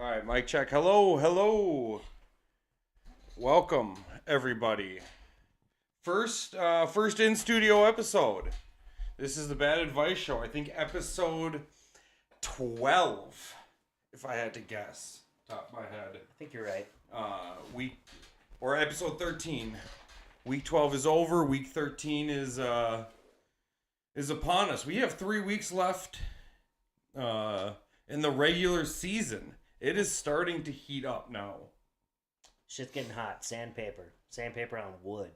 All right, mic check. Hello. Welcome, everybody. First in studio episode. This is the Bad Advice Show. I think episode 12, if I had to guess, top of my head. I think you're right. Episode 13. Week 12 is over. Week 13 is upon us. We have 3 weeks left in the regular season. It is starting to heat up now. Shit's getting hot. Sandpaper on wood.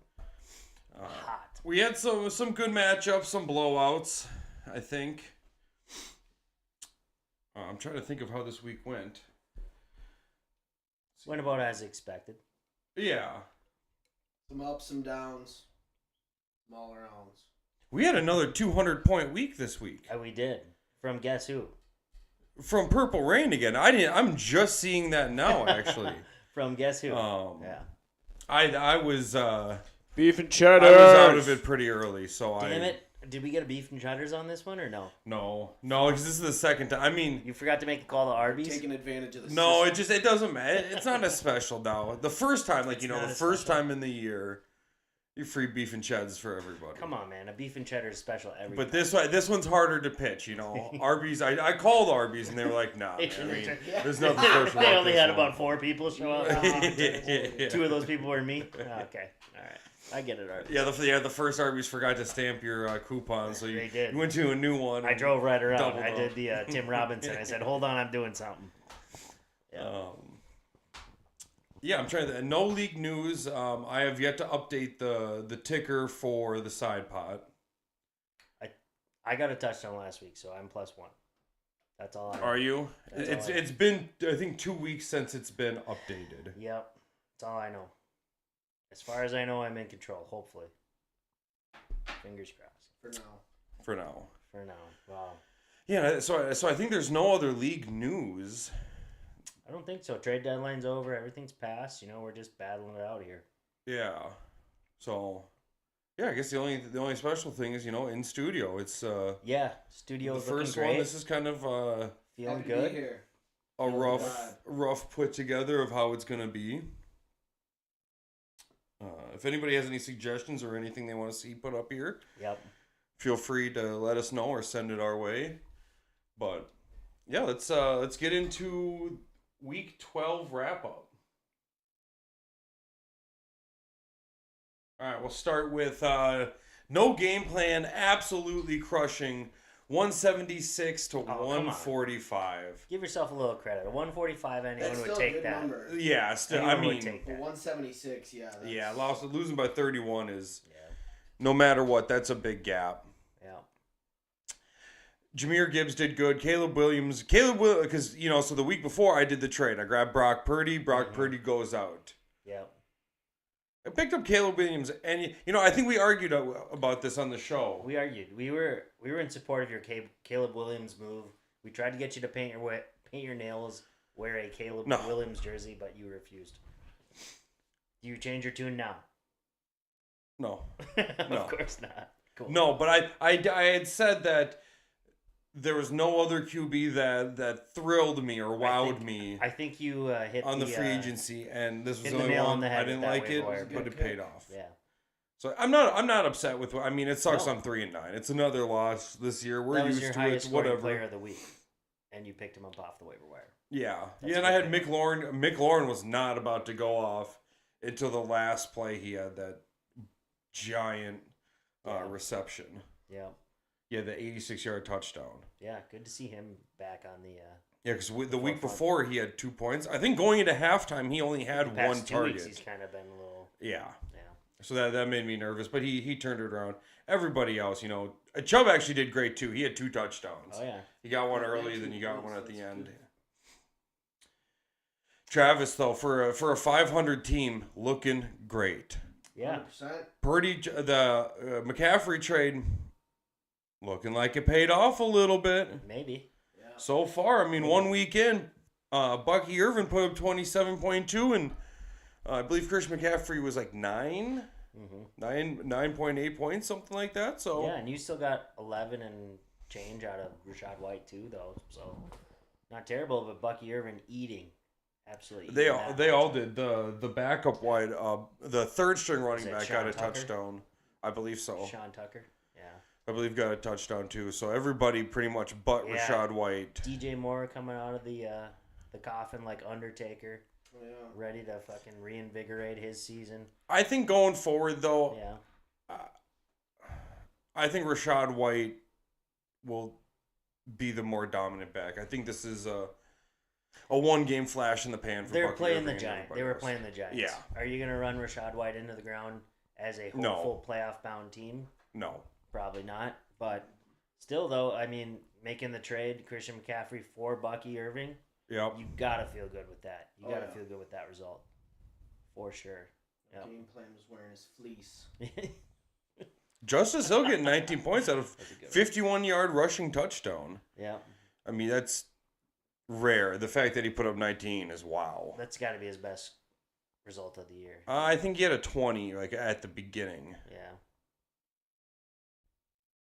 Hot. We had some good matchups, some blowouts, I think. I'm trying to think of how this week went. Went about as expected. Yeah. Some ups, some downs, some all arounds. We had another 200-point week this week. We did. From guess who? From Purple Rain again. I'm just seeing that now, actually. From guess who? Yeah. I was beef and cheddar. I was out of it pretty early, so Damn it. Did we get a beef and cheddars on this one or no? No, because this is the second time. I mean, you forgot to make the call to Arby's? Taking advantage of the No, system. it doesn't matter. It's not as special now. The first time, the first time in the year, you free beef and cheddars for everybody. Come on, man. A beef and cheddar is special every But time. this one's harder to pitch, Arby's, I called Arby's and they were like, nah, man, there's nothing special. They about only this had one. about 4 people show up. Yeah. 2 of those people were me. Okay. All right. I get it, Arby's. Yeah, the first Arby's forgot to stamp your coupon, so you went to a new one. I drove right around. doubled I up. did the Tim Robinson. I said, hold on, I'm doing something. Yeah. I'm trying to. No league news. I have yet to update the ticker for the side pot. I got a touchdown last week, so I'm +1. That's all I know. Are you? It's been, I think, 2 weeks since it's been updated. Yep. That's all I know. As far as I know, I'm in control, hopefully. Fingers crossed. For now. Wow. Yeah, so I think there's no other league news. I don't think so. Trade deadline's over. Everything's passed. We're just battling it out here. Yeah. So, yeah, I guess the only special thing is, in studio. It's studio's the first looking great. one. This is kind of feeling Happy good. To be here. a rough put together of how it's gonna be. If anybody has any suggestions or anything they want to see put up here, Yep. feel free to let us know or send it our way. But yeah, let's get into week 12 wrap up. All right, we'll start with no game plan, absolutely crushing 176 to 145. Give yourself a little credit. A 145, anyone That's would still a take good that. number. Yeah, still, Anyone I would mean, take that. 176, yeah. losing by 31 is, Yeah. no matter what, that's a big gap. Yeah. Jahmyr Gibbs did good. Caleb Williams, because, so the week before I did the trade. I grabbed Brock Purdy. Brock Purdy goes out. Yeah. I picked up Caleb Williams, and, I think we argued about this on the show. We argued. We were in support of your Caleb Williams move. We tried to get you to paint your nails, wear a Caleb Williams jersey, but you refused. Do you change your tune now? No. Of course not. Cool. No, but I had said that there was no other QB that thrilled me or wowed me I think you hit on the free agency, and this was hit the only nail one on the head I didn't with that like it, waiver wire but pick. it paid off. Yeah. So I'm not upset with. I mean, it sucks. No. I'm 3-9. It's another loss this year. We're That was used your to highest it. scoring Whatever. player of the week, and you picked him up off the waiver wire. Yeah, That's and a I good had Mick Lauren. Mick Lauren was not about to go off until the last play. He had that giant reception. Yeah. Yeah, the 86-yard touchdown. Yeah, good to see him back on the. Yeah, because the week before he had 2 points. I think going into halftime he only had the past one 2 target. weeks, he's kind of been a little. Yeah. Yeah. So that made me nervous, but he turned it around. Everybody else, Chubb actually did great too. He had 2 touchdowns. Oh yeah. He got one early, then you got one at the end. Travis, though, for a 500 team, looking great. Yeah. 100%. Purdy, the McCaffrey trade, looking like it paid off a little bit. Maybe. Yeah. So far, I mean, 1 week in, Bucky Irvin put up 27.2, and I believe Christian McCaffrey was like 9.8 points, something like that. So Yeah, and you still got 11 and change out of Rashad White too, though. So not terrible, but Bucky Irvin eating absolutely. They all did. The backup wide, the third string running back got a touchdown. I believe so. Sean Tucker. Yeah. I believe got a touchdown too. So everybody pretty much but Rashad White. DJ Moore coming out of the coffin like Undertaker. Yeah. Ready to fucking reinvigorate his season. I think going forward though, Yeah. I think Rashad White will be the more dominant back. I think this is a one game flash in the pan for They're Bucky playing the Irving and Giants. everybody They were else. playing the Giants. Yeah. Are you gonna run Rashad White into the ground as a hopeful playoff bound team? No. Probably not. But still though, I mean, making the trade, Christian McCaffrey for Bucky Irving, Yep. you gotta feel good with that. You gotta yeah. feel good with that result. For sure. Yep. Game plan was wearing his fleece. Justice Hill getting 19 points out of 51-yard rushing touchdown. Yeah. I mean, that's rare. The fact that he put up 19 is wow. That's got to be his best result of the year. I think he had a 20 like at the beginning. Yeah.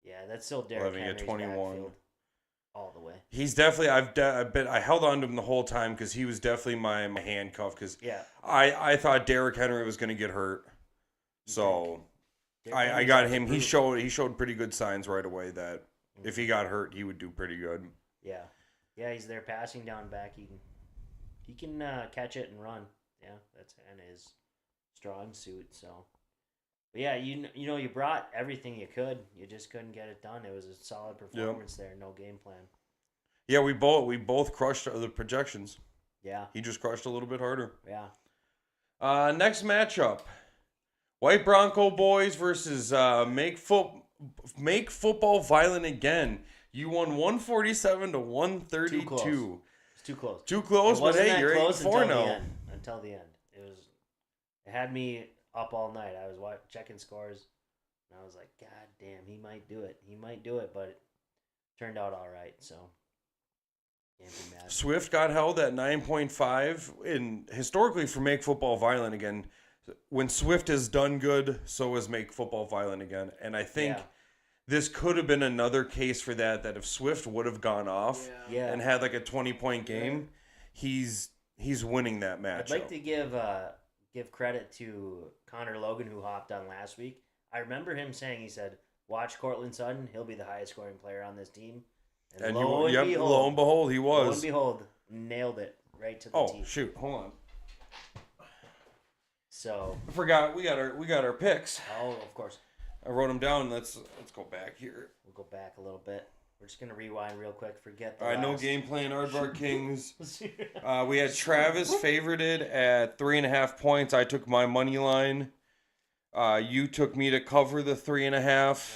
Yeah, that's still Derrick Henry's 21. backfield all the way. He's definitely. I held on to him the whole time because he was definitely my handcuff. Because Yeah. I thought Derrick Henry was going to get hurt, so I got him. He showed pretty good signs right away that if he got hurt, he would do pretty good. Yeah. Yeah, he's their passing down back. He can catch it and run. Yeah, that's kind of his strong suit. So, but yeah, you brought everything you could. You just couldn't get it done. It was a solid performance there. No game plan. Yeah, we both crushed the projections. Yeah. He just crushed a little bit harder. Yeah. Next matchup, White Bronco boys versus Make Football Violent Again. You won 147 to 132. It's too close. Too close, but hey, you're 8-4 now. Until the end. It had me up all night. I was checking scores, and I was like, God damn, he might do it. He might do it, but it turned out all right, so can't be mad. Swift got held at 9.5, and historically for Make Football Violent Again, when Swift has done good, so has Make Football Violent Again. And I think this could have been another case for that if Swift would have gone off and had like a 20-point game, he's winning that matchup. I'd like to give credit to Connor Logan, who hopped on last week. I remember him saying, he said, watch Cortland Sutton, he'll be the highest scoring player on this team. And lo and behold, he was. Lo and behold, nailed it right to the tee. Oh, shoot, hold on. So I forgot we got our picks. Oh, of course. I wrote them down. Let's go back here. We'll go back a little bit. We're just gonna rewind real quick. Forget the All right, no game plan. Aardvark Kings. We had Travis favorited at 3.5 points. I took my money line. You took me to cover the 3.5.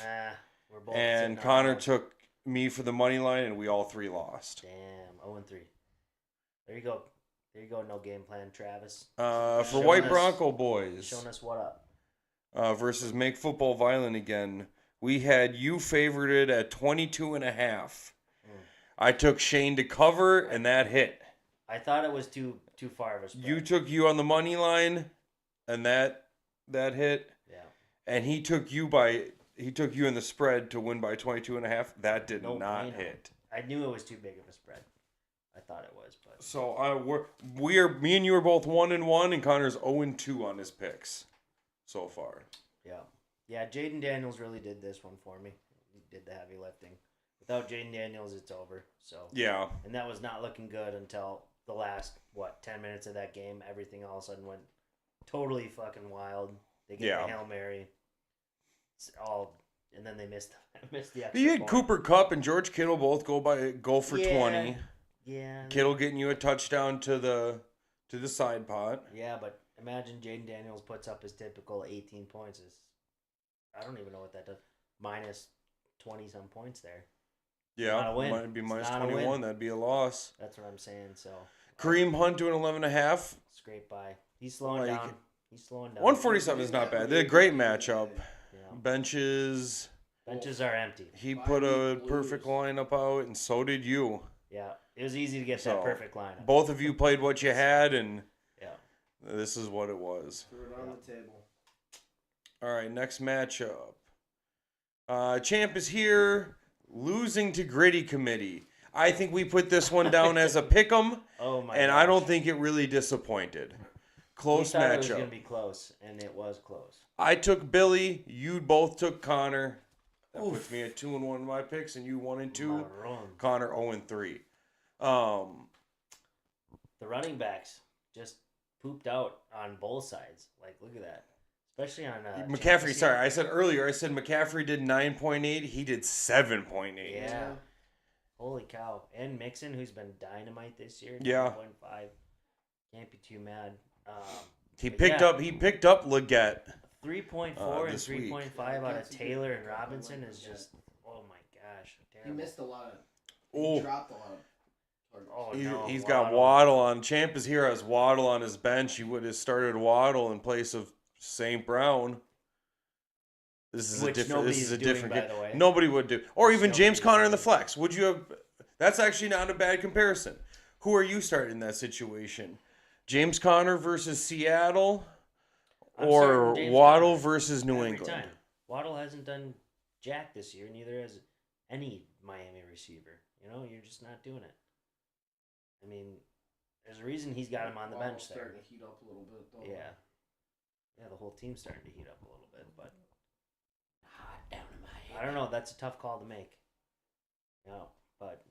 We're both. And Connor took me for the money line, and we all three lost. Damn, 0-3. There you go. There you go. No game plan, Travis. For White Bronco boys. Showing us what up. Versus Make Football Violent Again. We had you favorited at 22.5. I took Shane to cover, and that hit. I thought it was too far of a spread. You took you on the money line, and that hit. Yeah. And he took you in the spread to win by 22.5. That did not hit. I knew it was too big of a spread. I thought it was, but so me and you are both 1-1, and Connor's 0-2 on his picks so far. Yeah, Jaden Daniels really did this one for me. He did the heavy lifting. Without Jaden Daniels, it's over. So yeah, and that was not looking good until the last 10 minutes of that game. Everything all of a sudden went totally fucking wild. They get the Hail Mary. And then they missed the extra You had point. Cooper Kupp and George Kittle both go for 20. Yeah. Kittle getting you a touchdown to the side pot. Yeah, but imagine Jaden Daniels puts up his typical 18 points. I don't even know what that does. Minus 20-some points there. Yeah, might be minus 21. That'd be a loss. That's what I'm saying. So Kareem Hunt doing 11.5. Scrape by. He's slowing down. 147 is not bad. They're a great matchup. Yeah. Benches are empty. He put a perfect lineup out, and so did you. Yeah, it was easy to get that perfect lineup. Both of you played what you had, and this is what it was. Threw it on the table. All right, next matchup. Champ is here, losing to Gritty Committee. I think we put this one down as a pick'em, Oh my! and gosh. I don't think it really disappointed. Close we thought it was matchup. gonna be close, and it was close. I took Billy. You both took Connor. That Oof. puts me at 2-1 in my picks, and you 1-2. Maroon. Connor 0-3. The running backs just pooped out on both sides. Like, look at that. Especially on McCaffrey. Sorry, I said earlier. I said McCaffrey did 9.8. He did 7.8. Yeah. Holy cow. And Mixon, who's been dynamite this year. Yeah. 9.5. Can't be too mad. He but picked yeah. up. He picked up Leggett. 3.4 and this week. 3.5 out of That's a good Taylor and pick. Robinson I like is that. just, oh my gosh. He Terrible. missed a lot of. Oh. He dropped a lot of targets. Oh, He, no. he's got Waddle on. Champ is here as Waddle on his bench. He would have started Waddle in place of St. Brown. This is Which a different. This is nobody's a doing, different by game. the way. Nobody would do, or even Nobody's James Conner in the doing. flex. Would you have? That's actually not a bad comparison. Who are you starting in that situation? James Conner versus Seattle, I'm or starting James Waddle Conner versus New every England? time. Waddle hasn't done jack this year, neither has any Miami receiver. You know, you're just not doing it. I mean, there's a reason he's got him on the bench there. Starting to heat up a little bit, though. Yeah. Yeah, the whole team's starting to heat up a little bit, but Hot down in my head. I don't know. That's a tough call to make. No, but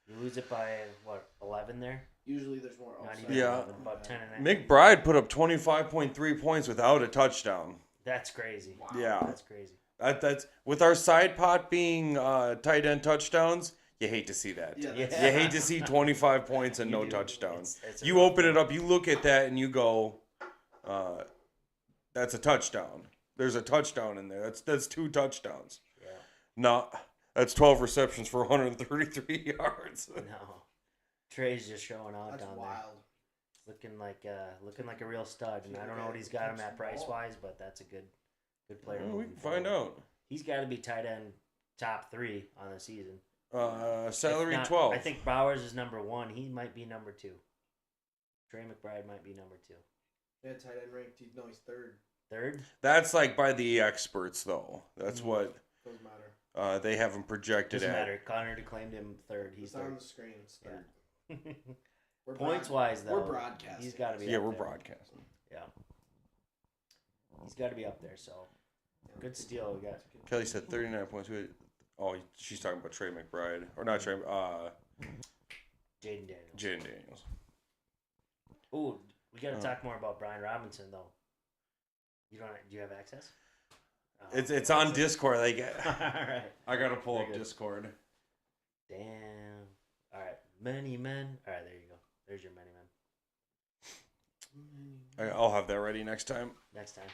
you lose it by, what, 11 there? Usually there's more Not upside. even Yeah. 11, about 10 and a half. McBride put up 25.3 points without a touchdown. That's crazy. Wow. Yeah. That's crazy. That's with our side pot being tight end touchdowns. You hate to see that. Yeah, Yeah. that's- You hate to see 25 points and You no do. touchdowns. It's a You rough open it one. up, you look at that, and you go, "That's a touchdown." There's a touchdown in there. That's 2 touchdowns. Yeah. No, that's 12 receptions for 133 yards. No. Trey's just showing out That's down there. wild. Looking like a real stud, and I don't know what he's got him at price wise, but that's a good player. Well, we moving can find forward. out. He's got to be tight end top 3 on the season. Salary If not, 12. I think Bowers is number 1. He might be number 2. Trey McBride might be number 2. Yeah, tight end ranked. No, he's third. Third? That's like by the experts, though. That's what Doesn't matter. they have him projected Doesn't at. matter. Connor declaimed him third. He's It's on third. the screen. It's Yeah. third. We're Points broad- wise, though, we're broadcasting. he's got to be. Yeah, up we're there. broadcasting. Yeah. He's got to be up there. So good steal. We got. Kelly said 39 points. Oh, she's talking about Trey McBride. Or not Trey, Jaden Daniels. Jaden Daniels. Ooh, we got to Oh. talk more about Brian Robinson though. Do you have access? Oh, It's on Discord. Like, All right. I gotta pull Very up good. Discord. Damn. All right. Many men. All right, there you go. There's your many men. I'll have that ready next time. Next time.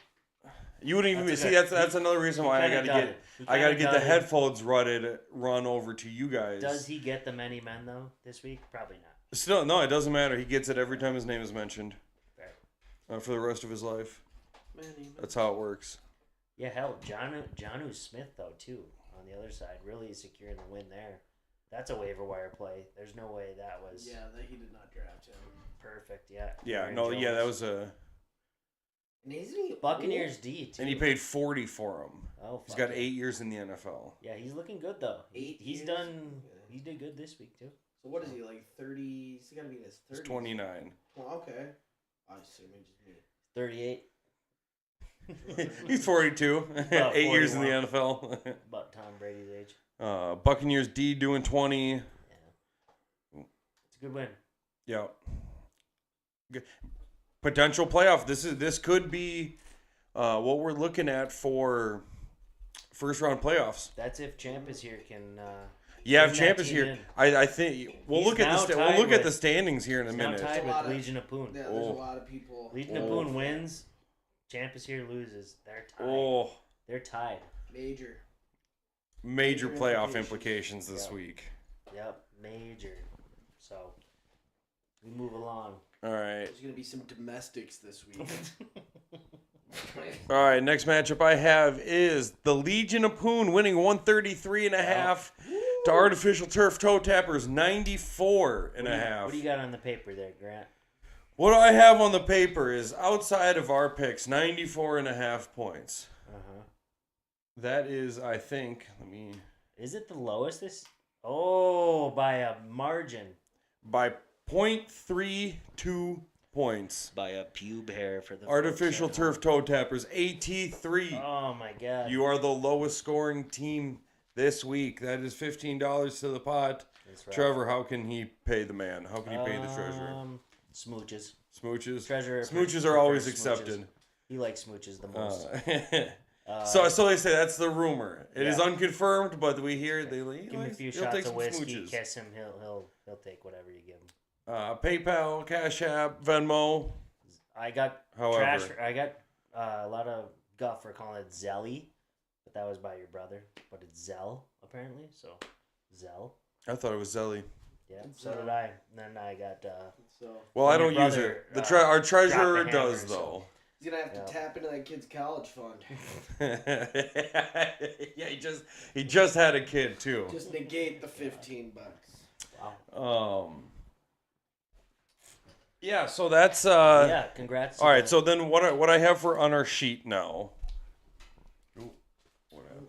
You wouldn't even That's see. okay. That's another reason why I He gotta kinda get. He I gotta kinda get the got it. headphones run over to you guys. Does he get the many men though this week? Probably not. Still, no, it doesn't matter. He gets it every time his name is mentioned. Fair. For the rest of his life. Many. That's how it works. Yeah, hell, Jonnu Smith though too on the other side, really securing the win there. That's a waiver wire play. There's no way that was Yeah, that he did not draft him. perfect. Yeah. Yeah, Aaron no, yeah, that Jones. was a. And isn't he Buccaneers D too. And he paid 40 for him. Oh, He's fuck got yeah. 8 years in the NFL. Yeah, he's looking good though. He's years? done. Yeah. He did good this week too. So what is he, like 30? He's got to be in his 30s. He's 29. Well, okay. I assume it's just me. 38. He's 42. About 8 years in the 41. NFL. About Tom Brady's age. Buccaneers D doing 20. Yeah. It's a good win. Yeah. Good. Potential playoff. This could be what we're looking at for first round playoffs. That's if Champ is here. Can Yeah, if bring Champ that is team here, in. I think we'll He's look at now we'll tied look at with- the standings here in a He's now minute. tied There's a with lot of- Legion of Poon. Yeah, there's Oh. a lot of people. Legion of Oh. Poon wins. Champ is here loses. They're tied. Oh, They're tied. Major. major Major playoff implications. implications this Yeah. week. Yep, major. So we move along. All right. There's going to be some domestics this week. All right, next matchup I have is the Legion of Poon winning 133.5 to Artificial Turf Toe Tappers 94 and a half. What do you got on the paper there, Grant? What I have on the paper is outside of our picks 94.5 points. Uh huh. That is, I think, let me Is it the lowest this Oh, by a margin. by 0.32 points. By a pube hair for the Artificial folks at turf home. toe tappers, AT3. Oh my god. You are the lowest scoring team this week. That is $15 to the pot. That's right. Trevor, how can he pay the man? How can he pay the treasurer? Smooches. Smooches? Treasurer. Smooches are always prefers accepted. smooches. He likes smooches the most. So they say that's the rumor. It is yeah. unconfirmed, but we hear they Give him a few he'll shots take of some whiskey, smooches. kiss him. He'll take whatever you give him. PayPal, Cash App, Venmo. I got However. trash. I got a lot of guff for calling it Zelly, but that was by your brother. But it's Zell apparently. So Zell. I thought it was Zelly. Yeah. It's, So did I. And then I got. So Well, I Your don't use brother, it. Our treasurer dropped the does hammer, though. he's gonna have to Yeah. tap into that kid's college fund. Yeah, he just had a kid too. Just negate the $15. Wow. Yeah, so that's Yeah. Congrats. to all right. the- So then what I have for on our sheet now. Ooh, what happened?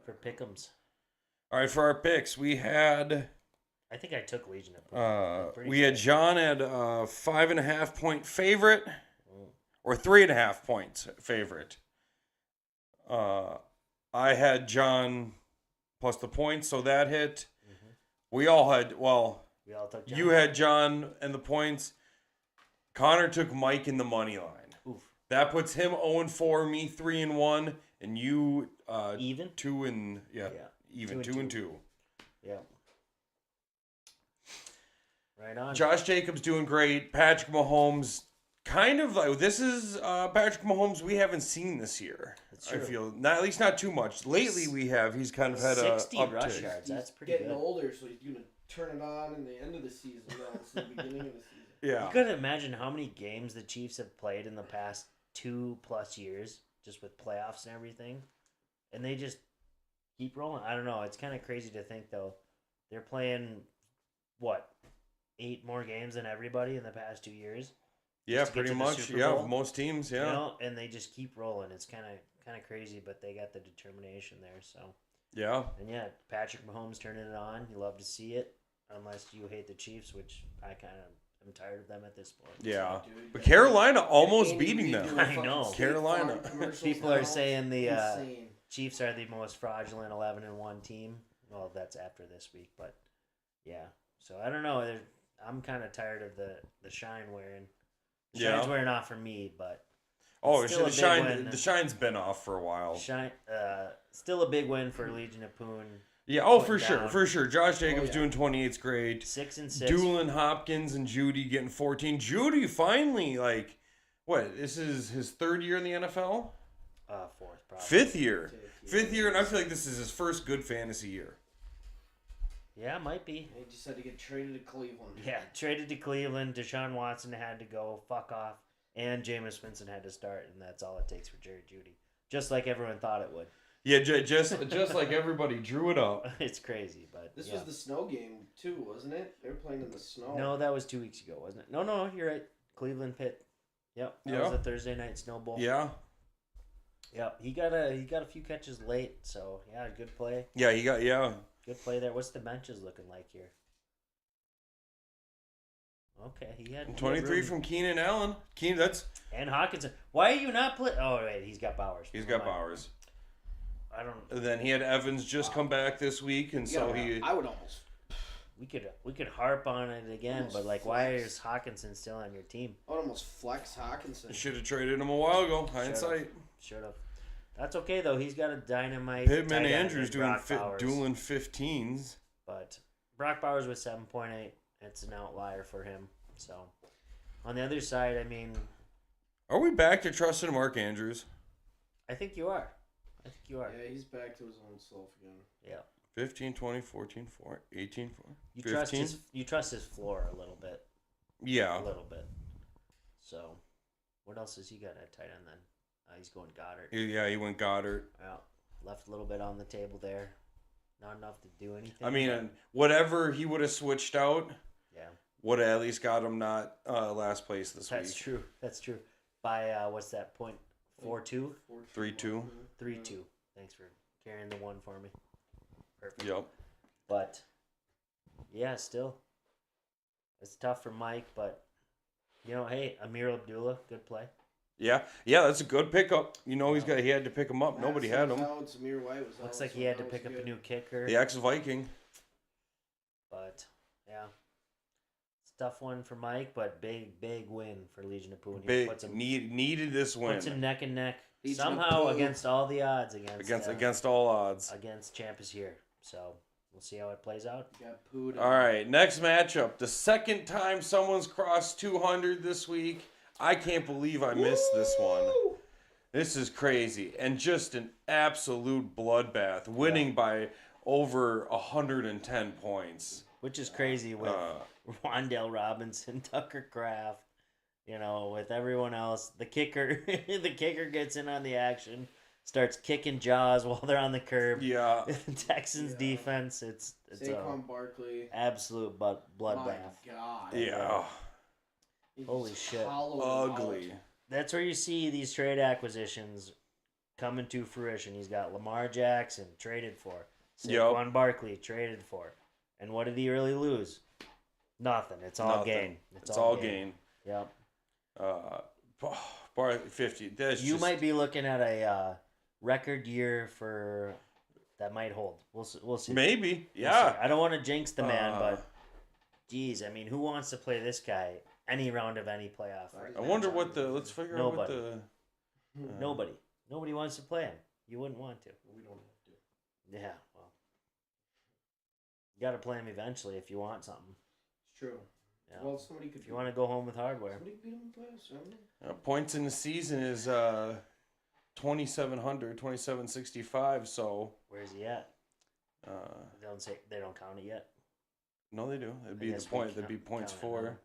for Pick'ems, All right, for our picks, we had I think I took Legion of Boom. I'm pretty we had sure. John at 5.5 point favorite, or 3.5 points favorite. I had John plus the points, so that hit. Mhm. We all had We all took. John. you had John and the points. Connor took Mike in the money line. Oof. That puts him 0-4, me 3-1, and you Even. 2 and Yeah. even 2 2 and and 2. Yeah. Right on. Josh Jacobs doing great. Patrick Mahomes, kind of like this is Patrick Mahomes we haven't seen this year. That's I true. feel not at least not too much. Lately we have. He's kind of had a 60 rush uptick. yards. That's He's pretty getting good. older, so he's gonna turn it on in the end of the season. Not the beginning of the season. Yeah. You couldn't imagine how many games the Chiefs have played in the past 2+ years, just with playoffs and everything, and they just keep rolling. I don't know. It's kind of crazy to think though. They're playing what 8 more games than everybody in the past 2 years. Yeah, just to get pretty to the much. Super Yeah, Bowl. most teams, yeah. You know, and they just keep rolling. It's kind of crazy, but they got the determination there. So, Yeah. and yeah, Patrick Mahomes turning it on. You love to see it, unless you hate the Chiefs, which I kind of am tired of them at this point. Yeah. Dude, But Carolina almost Andy beating Reid them. doing I fucking know. State Carolina. Farm commercials People are now. saying the Insane. Chiefs are the most fraudulent 11-1 team. Well, that's after this week, but yeah. So I don't know. I'm kind of tired of the shine wearing. The Yeah. shine's wearing off for me, but Oh, Still a the big shine win. the shine's been off for a while. shine. Still a big win for Legion of Poon. Yeah, oh Putting for sure, down. for sure. Josh Jacobs yeah. doing 28's great. 6-6. Doolin Hopkins and Judy getting 14. Judy finally what? This is his 3rd year in the NFL? 4th, probably. 5th year. 5th year, and I feel like this is his first good fantasy year. Yeah, might be. He just had to get traded to Cleveland. Yeah, traded to Cleveland. Deshaun Watson had to go. Fuck off. And Jameis Winston had to start, and that's all it takes for Jerry Jeudy. Just like everyone thought it would. Yeah, just like everybody drew it up. It's crazy, but This yeah. was the snow game too, wasn't it? They were playing in the snow. No, that was 2 weeks ago, wasn't it? No, you're right. Cleveland Pitt. Yep, that was Yeah. a Thursday night snow bowl. Yeah. Yep, he got a few catches late, so yeah, good play. Yeah, Good play there. What's the benches looking like here? Okay, he had 23 room. from Keenan Allen. That's And Hawkinson. Why are you not play? Oh wait, he's got Bowers. he's Never got mind. Bowers. I don't. And then he had Evans just come back this week, and so he I would almost. We could harp on it again, Almost but like, why flex. is Hawkinson still on your team? I would almost flex Hawkinson. should have traded him a while ago. Hindsight. Should have. That's okay though. He's got a dynamite. Pittman tight end Andrews in doing Brock Bowers. dueling 15s. But Brock Bowers with 7.8. It's an outlier for him. So on the other side, I mean, Are we back to trusting Mark Andrews? I think you are. I think you are. Yeah, he's back to his own self again. Yeah. 15, 20, 14, 4, 18, 4, You 15. trust his floor a little bit. Yeah. A little bit. So, what else has he got at tight end then? He's going Goddard. Yeah, he went Goddard. Yeah. Left a little bit on the table there. Not enough to do anything. I mean, whatever he would have switched out yeah, would have at least got him not last place this that's week. true. That's true. By what's that point? 4-2, 3-2. 3-2. Thanks for carrying the one for me. Perfect. Yep. But yeah, still, it's tough for Mike. But hey, Amir Abdullah, good play. Yeah, that's a good pickup. He had to pick him up. Nobody had him. Samir White was Looks out, like he had to pick up a new kicker. The ex-Viking. But yeah, it's a tough one for Mike, but big win for Legion of Poon. Needed this win. Puts him neck and neck Legion somehow of Poon. against all the odds against all odds against Champus here. So we'll see how it plays out. All right, next matchup. The second time someone's crossed 200 this week. I can't believe I missed this one. This is crazy. And just an absolute bloodbath. Winning by over 110 points. Which is crazy with Wandale Robinson, Tucker Kraft, with everyone else. The kicker gets in on the action, starts kicking jaws while they're on the curb. Yeah. Texans defense, it's Saquon Barkley. Absolute bloodbath. My God. Yeah. Holy shit. Ugly. That's where you see these trade acquisitions coming to fruition. He's got Lamar Jackson traded for. Saquon Barkley traded for. And what did he really lose? Nothing. It's all gain. It's all gain. Yep. 50. You might be looking at a record year for that might hold. We'll see. Maybe. Yeah. We'll see. I don't want to jinx the man, but geez, I mean, who wants to play this guy any round of any playoff? I wonder what let's figure out what the... Nobody. Nobody wants to play him. You wouldn't want to. We don't have to. Yeah, well. You got to play him eventually if you want something. It's true. Yeah. Well, somebody could. If you want to go home with hardware. Somebody could beat him in the playoffs, haven't they? Points in the season is 2,700, 2,765, so... Where's he at? They don't count it yet. No, they do. It'd be the point. That'd be points for.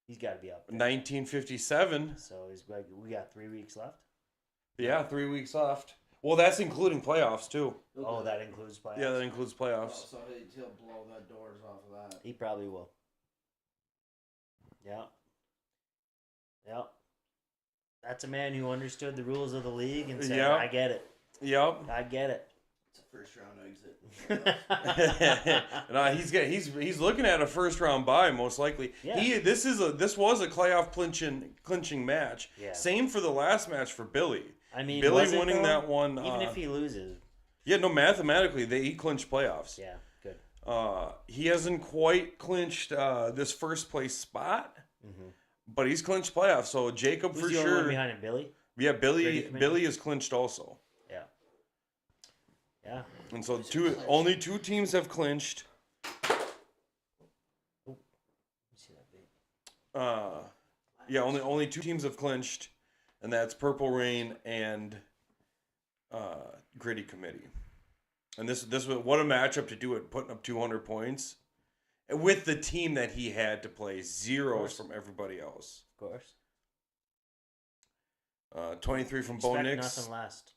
He's got to be up there. 1957. So we got 3 weeks left. Yeah, 3 weeks left. Well, that's including playoffs too. Oh, that includes playoffs. Yeah, that includes playoffs. So he'll blow the doors off of that. He probably will. Yeah. Yep. That's a man who understood the rules of the league and said, I get it. Yep. I get it. It's a first round exit. No, he's looking at a first round bye most likely. Yeah. This was a playoff clinching match. Yeah. Same for the last match for Billy. I mean, Billy winning that one. Even if he loses. Yeah, no, mathematically he clinched playoffs. Yeah, good. He hasn't quite clinched this first place spot, but he's clinched playoffs. So Jacob Who's for the sure. only one behind him, Billy? Yeah, Billy is clinched also. Yeah. Yeah. And so only two teams have clinched. See that bait? Yeah, only two teams have clinched, and that's Purple Rain and Gritty Committee. And this was what a matchup to do it, putting up 200 points with the team that he had to play zeros from everybody else. Of course. 23 from Expect Bo Nix. Nothing last.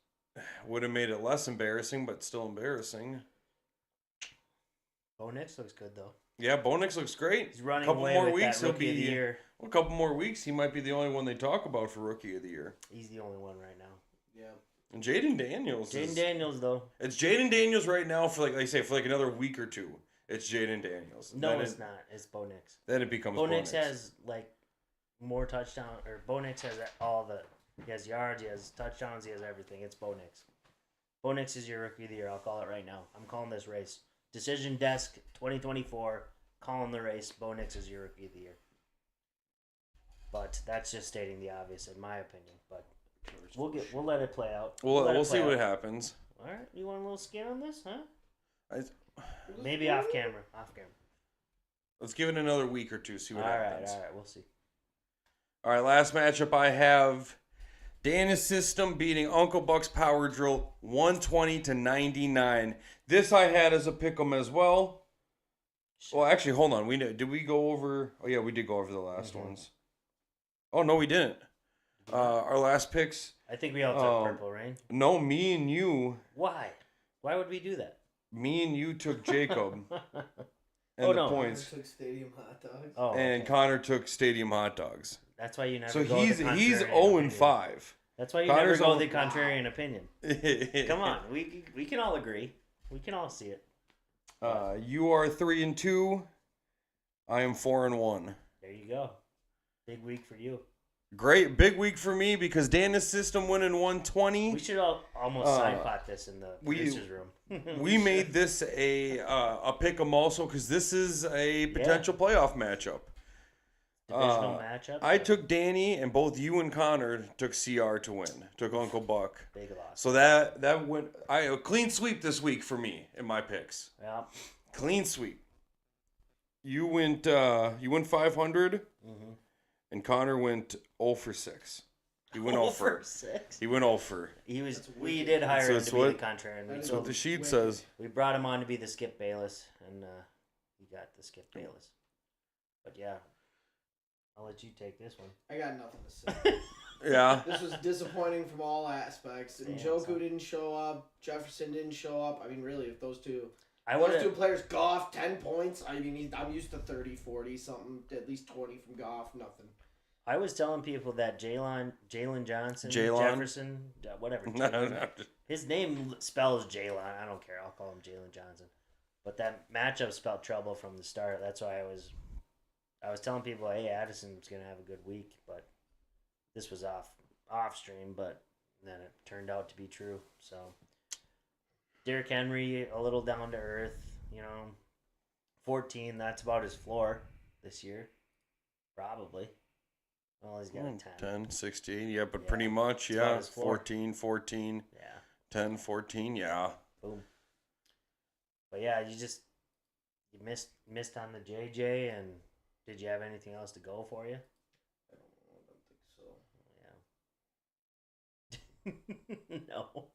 Would have made it less embarrassing, but still embarrassing. Bo Nix looks good though. Yeah, Bo Nix looks great. He's running couple away more with weeks, that he'll rookie of the year. A couple more weeks, he might be the only one they talk about for Rookie of the Year. He's the only one right now. Yeah. And Jaden Daniels. Though. It's Jaden Daniels right now for for another week or two. It's Jaden Daniels. No, it's not. It's Bo Nix. Then it becomes Bo Nix has more touchdown, or Bo Nix has all the. He has yards, he has touchdowns, he has everything. It's Bo Nix. Bo Nix is your Rookie of the Year. I'll call it right now. I'm calling this race. Decision Desk 2024. Calling the race. Bo Nix is your Rookie of the Year. But that's just stating the obvious, in my opinion. But we'll let it play out. We'll see what happens. All right, you want a little skin on this, huh? I Maybe off camera. Off camera. Let's give it another week or two. See what happens. All right. We'll see. All right, last matchup I have. Dana's System beating Uncle Buck's Power Drill 120-99. This I had as a pick'em as well. Well, actually, hold on. Did we go over? Oh yeah, we did go over the last ones. Oh no, we didn't. Our last picks. I think we all took Purple Rain. No, me and you. Why? Why would we do that? Me and you took Jacob. And Oh, the no. points. Connor took Stadium Hot Dogs. Oh, And okay. Connor took Stadium Hot Dogs. That's why you never. So go he's the 0-5. That's why you Connor's never go the 0-5. contrarian opinion. Come on, we can all agree. We can all see it. You are 3-2. I am 4-1. There you go. Big week for you. Great big week for me because Dana's system went in 120. We should almost side pot this in the producer's room. We made this a pick 'em also because this is a potential playoff matchup. Divisional matchup. I took Danny, and both you and Connor took CR to win. Took Uncle Buck. Big loss. So that went. A clean sweep this week for me in my picks. Yeah. Clean sweep. You went 500, and Connor went 0 for 6. He went 0 for 6. He went 0 for. We did hire him to be the contrarian. That's what the sheet says. We brought him on to be the Skip Bayless, and he got the Skip Bayless. But yeah, I'll let you take this one. I got nothing to say. Yeah. This was disappointing from all aspects. And Njoku didn't show up. Jefferson didn't show up. I mean, really, if those two players, Goff, 10 points. I mean, I'm used to 30, 40, something, at least 20 from Goff, nothing. I was telling people that Jalen Johnson, Jalen? Jefferson, whatever. His name spells Jalen. I don't care. I'll call him Jalen Johnson. But that matchup spelled trouble from the start. That's why I was telling people, hey, Addison's going to have a good week. But this was off stream, but then it turned out to be true. So Derrick Henry, a little down to earth. 14, that's about his floor this year. Probably. Well, he's got a 10. 10, 16, yeah, but pretty much, yeah. 14, Yeah. 10, 14, yeah. Boom. But yeah, you missed on the JJ, and did you have anything else to go for you? I don't think so.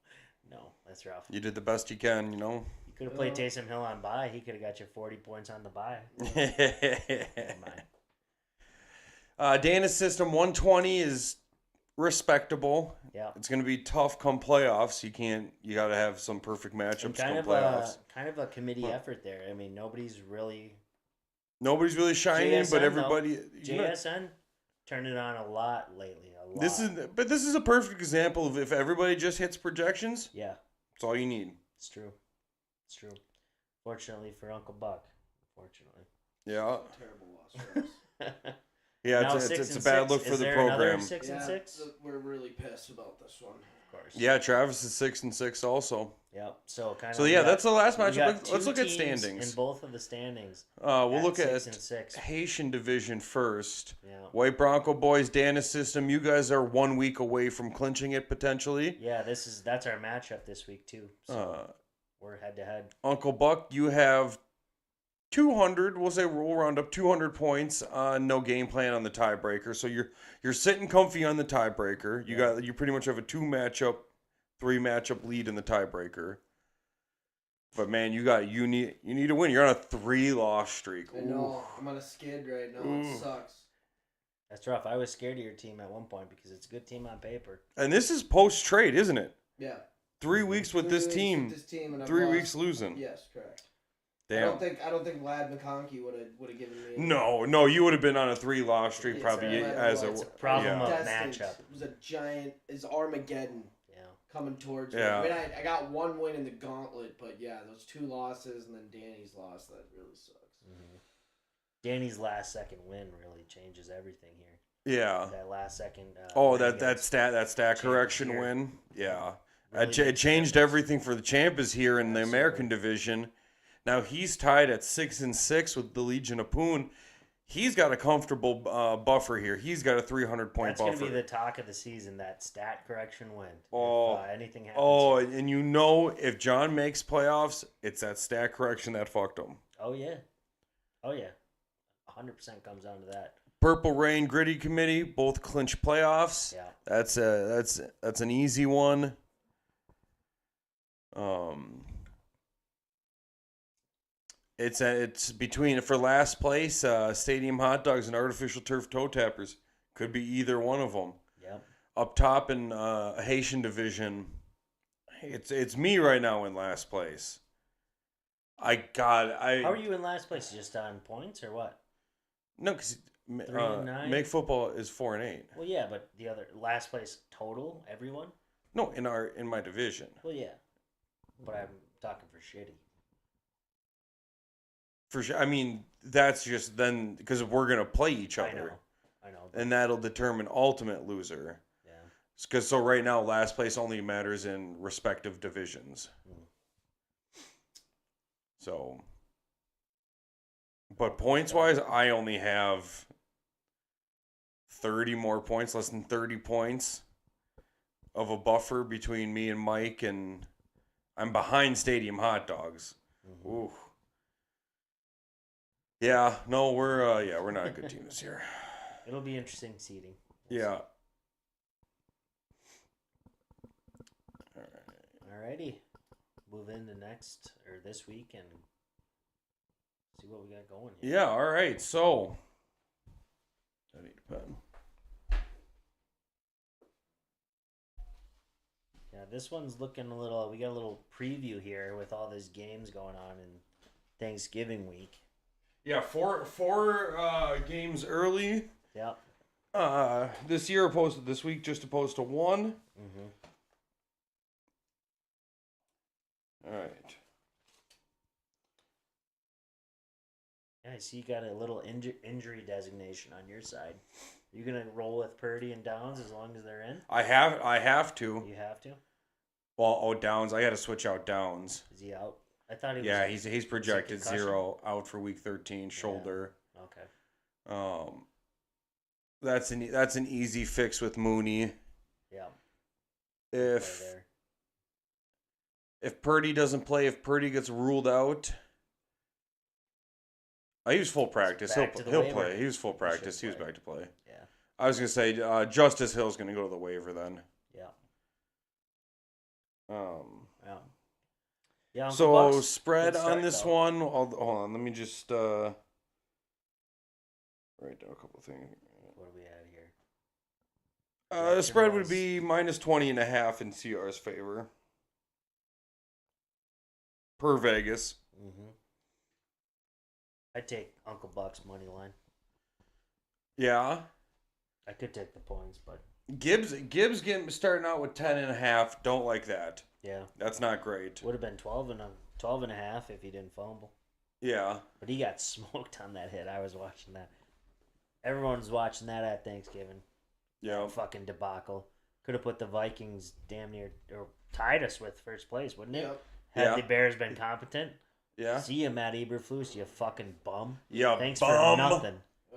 No, that's rough. You did the best you can, You could have played Taysom Hill on bye. He could have got you 40 points on the bye. Never mind. Dana's system 120 is respectable. Yeah. It's going to be tough come playoffs. You got to have some perfect matchups come playoffs. Kind of a committee effort there. I mean, nobody's really shining, JSN, but everybody JSN turned it on a lot lately. This is a perfect example of if everybody just hits projections. Yeah. That's all you need. It's true. Fortunately for Uncle Buck. Yeah. Terrible loss for us. Yeah, it's a bad look for the program. 6-6? We're really pissed about this one. Of course. Yeah, Travis is 6-6 also. Yep. So that's the last matchup. Let's look at standings. In both of the standings. We'll look at 6-6. Haitian division first. Yeah. White Bronco boys, Dana's system. You guys are 1 week away from clinching it potentially. Yeah, that's our matchup this week too. So we're head to head. Uncle Buck, you have 200. We'll round up 200 points on no game plan on the tiebreaker. So you're sitting comfy on the tiebreaker. You pretty much have a 3 matchup lead in the tiebreaker. But man, you need to win. You're on a 3-loss streak. I know. I'm on a skid right now. It sucks. That's rough. I was scared of your team at one point because it's a good team on paper. And this is post trade, isn't it? Yeah. 3 weeks with this team. And 3 weeks losing. Yes, correct. Damn. I don't think Vlad McConkey would have given me. No, you would have been on a 3-loss streak probably it's a problem of matchup. It was a giant. It's Armageddon. Yeah. Coming towards me. Yeah. I mean, I got 1 win in the gauntlet, but yeah, those 2 losses and then Danny's loss, that really sucks. Mm-hmm. Danny's last second win really changes everything here. Yeah. That last second. That stat correction here. win. Yeah. Really It changed everything for the Champions here in the American division. Now he's tied at 6-6 with the Legion of Poon. He's got a comfortable buffer here. He's got a 300-point buffer. That's going to be the talk of the season, that stat correction win. If anything happens. Oh, and if John makes playoffs, it's that stat correction that fucked him. Oh, yeah. 100% comes down to that. Purple Rain Gritty Committee, both clinch playoffs. Yeah. That's an easy one. It's between, for last place, Stadium Hot Dogs and Artificial Turf Toe Tappers. Could be either one of them. Yep. Up top in Haitian division, it's me right now in last place. How are you in last place? Just on points or what? No, because 3-9? Make Football is 4-8. Well, yeah, but the other last place total, everyone. No, in my division. Well, yeah, but I'm talking for shitty. For sure. I mean, that's just then because we're gonna play each other. I know. And that'll determine ultimate loser. Yeah. Because so right now, last place only matters in respective divisions. So, but points wise, I only have 30 more points, less than 30 points of a buffer between me and Mike, and I'm behind Stadium Hot Dogs. Mm-hmm. Ooh. Yeah, no, we're not a good team this year. It'll be interesting seeding. Yeah. Alrighty. Move into this week and see what we got going here. Yeah, all right. So, I need a pen. Yeah, this one's looking a little. We got a little preview here with all these games going on in Thanksgiving week. Yeah, four games early. Yep. This year opposed to this week, just opposed to one. Mm-hmm. All right. Yeah, I see you got a little injury designation on your side. Are you gonna roll with Purdy and Downs as long as they're in? I have to. You have to. Well, Downs. I got to switch out Downs. Is he out? I thought he was. Yeah, he's projected 0 out for week 13 shoulder. Yeah. Okay. That's an easy fix with Mooney. Yeah. If Purdy doesn't play, if Purdy gets ruled out, he was full practice. He'll play. He was full practice. He was back to play. Yeah. I was gonna say Justice Hill's gonna go to the waiver then. Yeah. Yeah. Yeah. So Bucks, spread on this one. Hold on. Let me just write down a couple things. What are we at here? The spread would be -20.5 in CR's favor. Per Vegas. Mm-hmm. I'd take Uncle Buck's money line. Yeah. I could take the points, but Gibbs getting starting out with 10.5. Don't like that. Yeah. That's not great. Would have been 12.5 if he didn't fumble. Yeah. But he got smoked on that hit. I was watching that. Everyone's watching that at Thanksgiving. Yeah. Fucking debacle. Could have put the Vikings damn near or tied us with first place, wouldn't it? Yep. Had the Bears been competent. Yeah. See you, Matt Eberflus, you fucking bum. Yeah. Thanks bum. for nothing.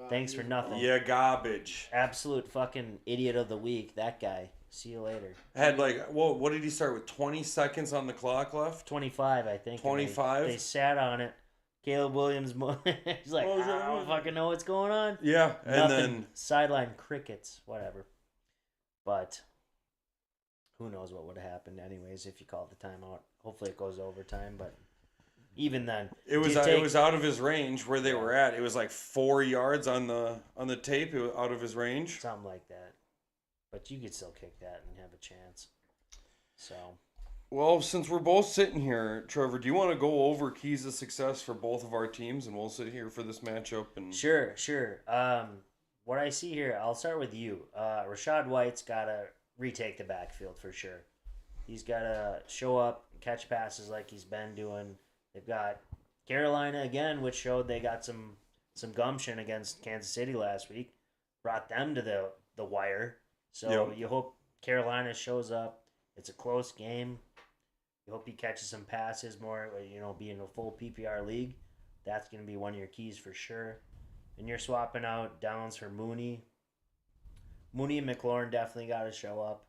Thanks for nothing. Yeah, garbage. Absolute fucking idiot of the week. That guy. See you later. Had what did he start with? 20 seconds on the clock left? 25, I think. 25? They sat on it. Caleb Williams, he's like, I don't fucking know what's going on. Yeah, and nothing. Then sideline crickets, whatever. But who knows what would have happened anyways if you called the timeout. Hopefully it goes overtime, but even then, it was out of his range where they were at. It was like 4 yards on the tape. It was out of his range. Something like that. But you could still kick that and have a chance. So. Well, since we're both sitting here, Trevor, do you want to go over keys of success for both of our teams, and we'll sit here for this matchup? And Sure. What I see here, I'll start with you. Rachaad White's got to retake the backfield for sure. He's got to show up, catch passes like he's been doing. They've got Carolina again, which showed they got some gumption against Kansas City last week. Brought them to the wire. So You hope Carolina shows up. It's a close game. You hope he catches some passes more, being a full PPR league. That's going to be one of your keys for sure. And you're swapping out Downs for Mooney. Mooney and McLaurin definitely got to show up.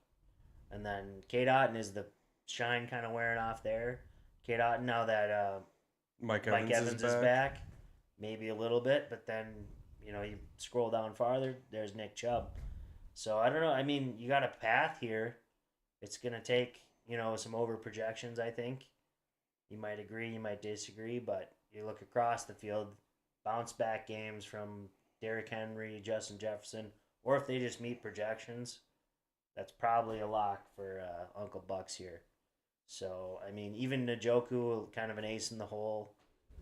And then Kate Otten is the shine kind of wearing off there. Kate Otten, now that Mike Evans is back, maybe a little bit. But then, you scroll down farther, there's Nick Chubb. So, I don't know. I mean, you got a path here. It's going to take, some over projections, I think. You might agree, you might disagree, but you look across the field, bounce back games from Derrick Henry, Justin Jefferson, or if they just meet projections, that's probably a lock for Uncle Bucks here. So, I mean, even Njoku, kind of an ace in the hole.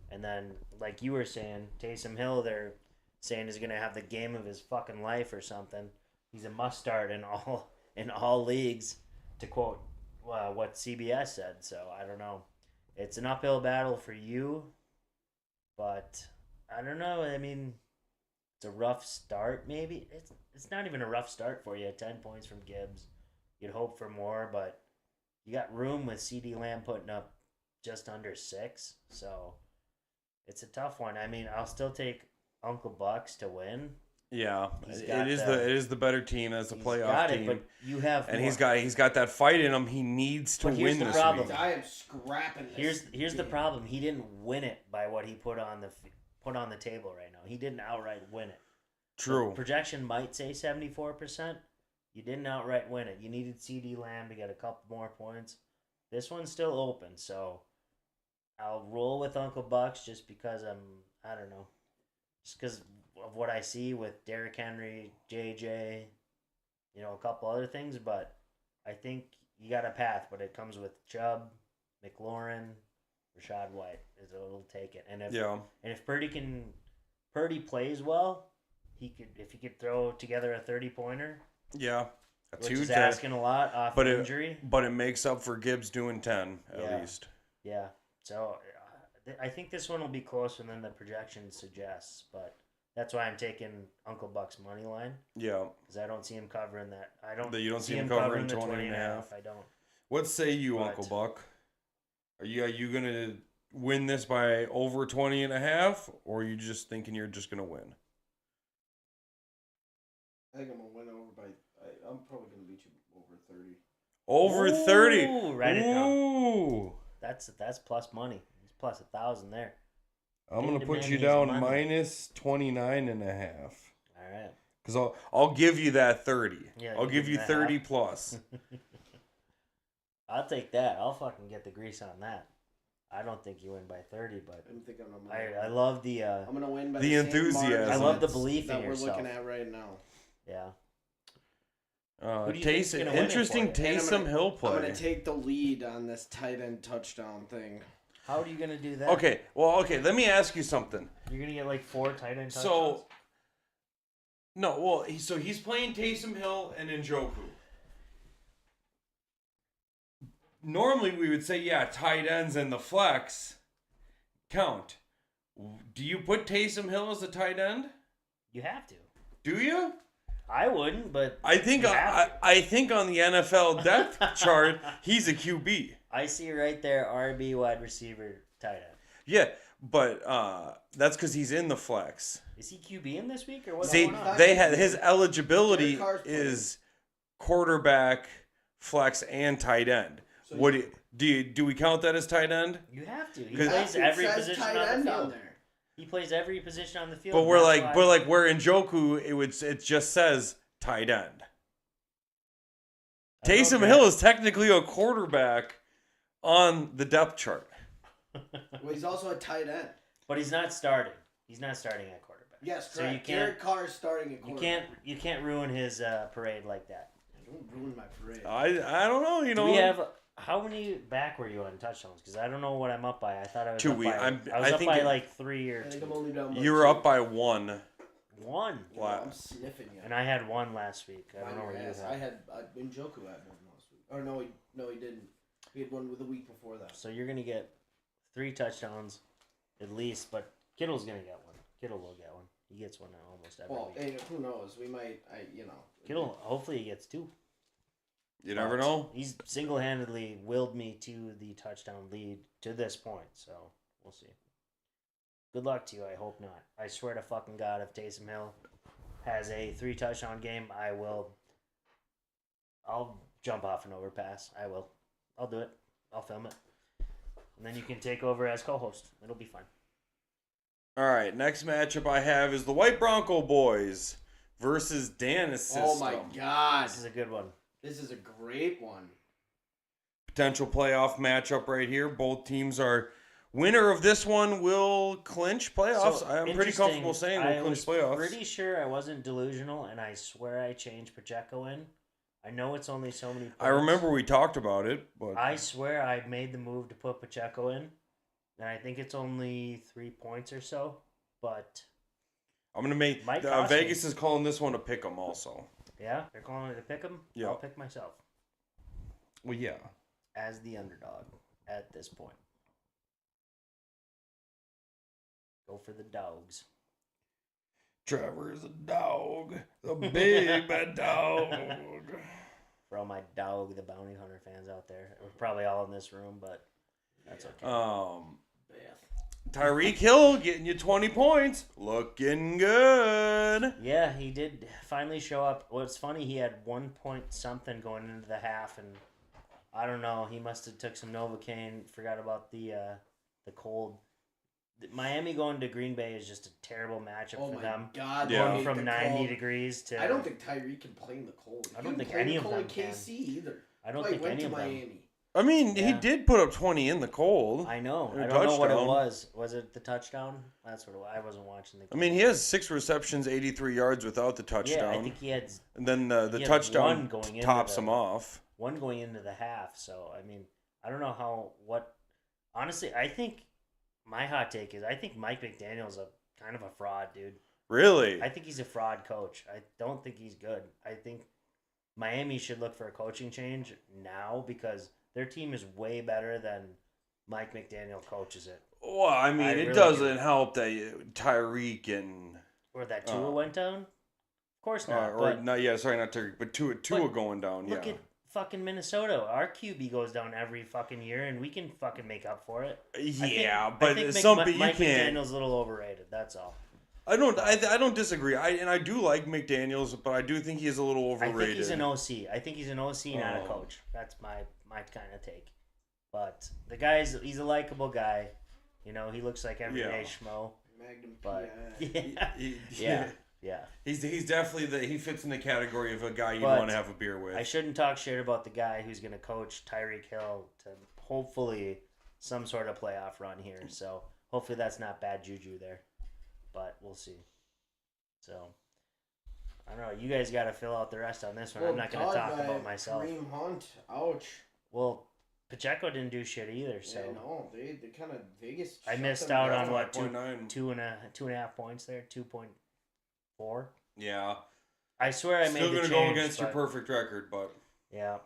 And then, like you were saying, Taysom Hill, they're saying is going to have the game of his fucking life or something. He's a must start in all leagues, to quote what CBS said. So I don't know. It's an uphill battle for you. But I don't know. I mean, it's a rough start. Maybe it's not even a rough start for you. 10 points from Gibbs. You'd hope for more, but you got room with CD Lamb putting up just under 6. So it's a tough one. I mean, I'll still take Uncle Bucks to win. Yeah, it is the better team as the playoff team. But you have and he's got that fight in him. He needs to win this week. I am scrapping this. Here's the problem. He didn't win it by what he put on the table right now. He didn't outright win it. True. The projection might say 74%. You didn't outright win it. You needed CD Lamb to get a couple more points. This one's still open, so I'll roll with Uncle Bucks just because I don't know. Just because of what I see with Derrick Henry, JJ, a couple other things, but I think you got a path, but it comes with Chubb, McLaurin, Rashad White. It'll take it. And if Purdy plays well, if he could throw together a 30-pointer. Yeah. Which is asking a lot off injury. But it makes up for Gibbs doing 10 at least. Yeah. So I think this one will be closer than the projection suggests, but that's why I'm taking Uncle Buck's money line. Yeah. Because I don't see him covering that. You don't see him covering 20 and a half. I don't. What say you, Uncle Buck? Are you going to win this by over 20 and a half, or are you just thinking you're just going to win? I think I'm going to win over by... I'm probably going to beat you over 30. Over 30? Ooh, write it down. That's plus money. It's plus 1,000 there. I'm going to put you down minus 29 and a half. All right. Because I'll give you that 30. Yeah, I'll give you 30 plus. I'll take that. I'll fucking get the grease on that. I don't think you win by 30, but I love the... I'm going to win by the enthusiasm. I love the belief in yourself. That we're looking at right now. Yeah. Interesting Taysom Hill play. I'm going to take the lead on this tight end touchdown thing. How are you going to do that? Okay, let me ask you something. You're going to get like 4 tight end touchdowns? He's playing Taysom Hill and Njoku. Normally we would say, tight ends and the flex count. Do you put Taysom Hill as a tight end? You have to. Do you? I wouldn't, but I think on the NFL depth chart he's a QB. I see right there RB wide receiver tight end. Yeah, but that's because he's in the flex. Is he QB in this week or what? They had his eligibility is quarterback, flex, and tight end. So do we count that as tight end? You have to. He plays every position on the field. He plays every position on the field. But where Njoku, it just says tight end. Taysom Hill is technically a quarterback on the depth chart. Well, he's also a tight end. But he's not starting. He's not starting at quarterback. Yes, correct. So you can't. Derek Carr is starting at quarterback. You can't ruin his parade like that. Don't ruin my parade. I don't know. Do we have? How many back were you on touchdowns? Because I don't know what I'm up by. I thought I was 2 up weeks. I was up by like 3 or 2. I think I'm only down by You were up by 1. 1? Wow. I'm sniffing you. And I had 1 last week. I don't know where you had. I had Njoku had 1 last week. Or no, he didn't. He had 1 the week before that. So you're going to get 3 touchdowns at least, but Kittle's going to get 1. Kittle will get 1. He gets 1 almost every week. Hey, who knows? We might, Kittle, hopefully he gets 2. You never know. He's single-handedly willed me to the touchdown lead to this point, so we'll see. Good luck to you. I hope not. I swear to fucking God, if Taysom Hill has a 3-touchdown game, I'll jump off an overpass. I will. I'll do it. I'll film it. And then you can take over as co-host. It'll be fun. All right, next matchup I have is the White Bronco Boys versus Dan's system. Oh my God. This is a good one. This is a great one. Potential playoff matchup right here. Both teams are... Winner of this one will clinch playoffs. So, I'm pretty comfortable saying we'll clinch playoffs. I'm pretty sure I wasn't delusional, and I swear I changed Pacheco in. I know it's only so many points. I remember we talked about it, but... I swear I made the move to put Pacheco in, and I think it's only 3 points or so, but... I'm going to make... Vegas is calling this one a pick 'em also. Yeah? They're calling it a pick 'em? Yeah. I'll pick myself. Well, yeah. As the underdog at this point. Go for the dogs. Trevor's a dog. A big bad dog. For all my Dog the Bounty Hunter fans out there. We're probably all in this room, but that's okay. Tyreek Hill getting you 20 points. Looking good. Yeah, he did finally show up. What's funny, he had 1 point something going into the half, and I don't know, he must have took some Novocaine, forgot about the cold. Miami going to Green Bay is just a terrible matchup for them. God, going from 90 degrees to... I don't think Tyreek can play in the cold. I don't think any of them can. KC either. I don't think any of them. Miami. I mean, he did put up 20 in the cold. I know. I don't know what it was. Was it the touchdown? That's what it was. I wasn't watching the game. I mean, he has 6 receptions, 83 yards without the touchdown. Yeah, I think he had... And then the touchdown tops him off. One going into the half. So, I mean, I don't know what... Honestly, I think... My hot take is I think Mike McDaniel's a kind of a fraud, dude. Really? I think he's a fraud coach. I don't think he's good. I think Miami should look for a coaching change now because their team is way better than Mike McDaniel coaches it. Well, I mean, it really doesn't help that Tyreek and... Or that Tua went down? Of course not. Not Tyreek, but Tua going down, Look at fucking Minnesota. Our QB goes down every fucking year, and we can fucking make up for it. Yeah, I think Mike McDaniel's a little overrated. That's all. I don't disagree. I do like McDaniel's, but I do think he's a little overrated. I think he's an OC. I think he's an OC, not a coach. That's my kind of take. But the he's a likable guy. You know, he looks like everyday schmo. Magnum but yeah. Yeah. He's definitely he fits in the category of a guy you want to have a beer with. I shouldn't talk shit about the guy who's going to coach Tyreek Hill to hopefully some sort of playoff run here. So hopefully that's not bad juju there. But we'll see. So I don't know. You guys got to fill out the rest on this one. I'm not going to talk about myself. Kareem Hunt, ouch. Well, Pacheco didn't do shit either. So yeah, no, they kind of Vegas. I missed out on what 2.5 points there, 2.4. Yeah. I swear I made the change. Still gonna go against your perfect record, but yeah,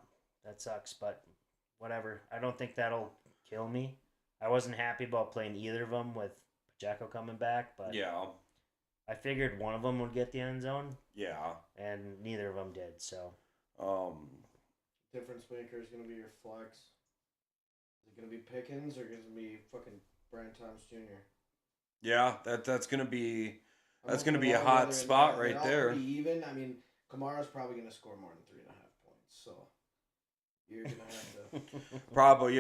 that sucks. But whatever. I don't think that'll kill me. I wasn't happy about playing either of them with Pacheco coming back, but yeah, I figured one of them would get the end zone. Yeah, and neither of them did. So, difference maker is gonna be your flex. Is it gonna be Pickens or is it gonna be fucking Brian Thomas Jr.? Yeah, that's gonna be. That's going to be a hot spot right there. Pretty even. I mean, Kamara's probably going to score more than 3.5 points, so you're going to have to probably.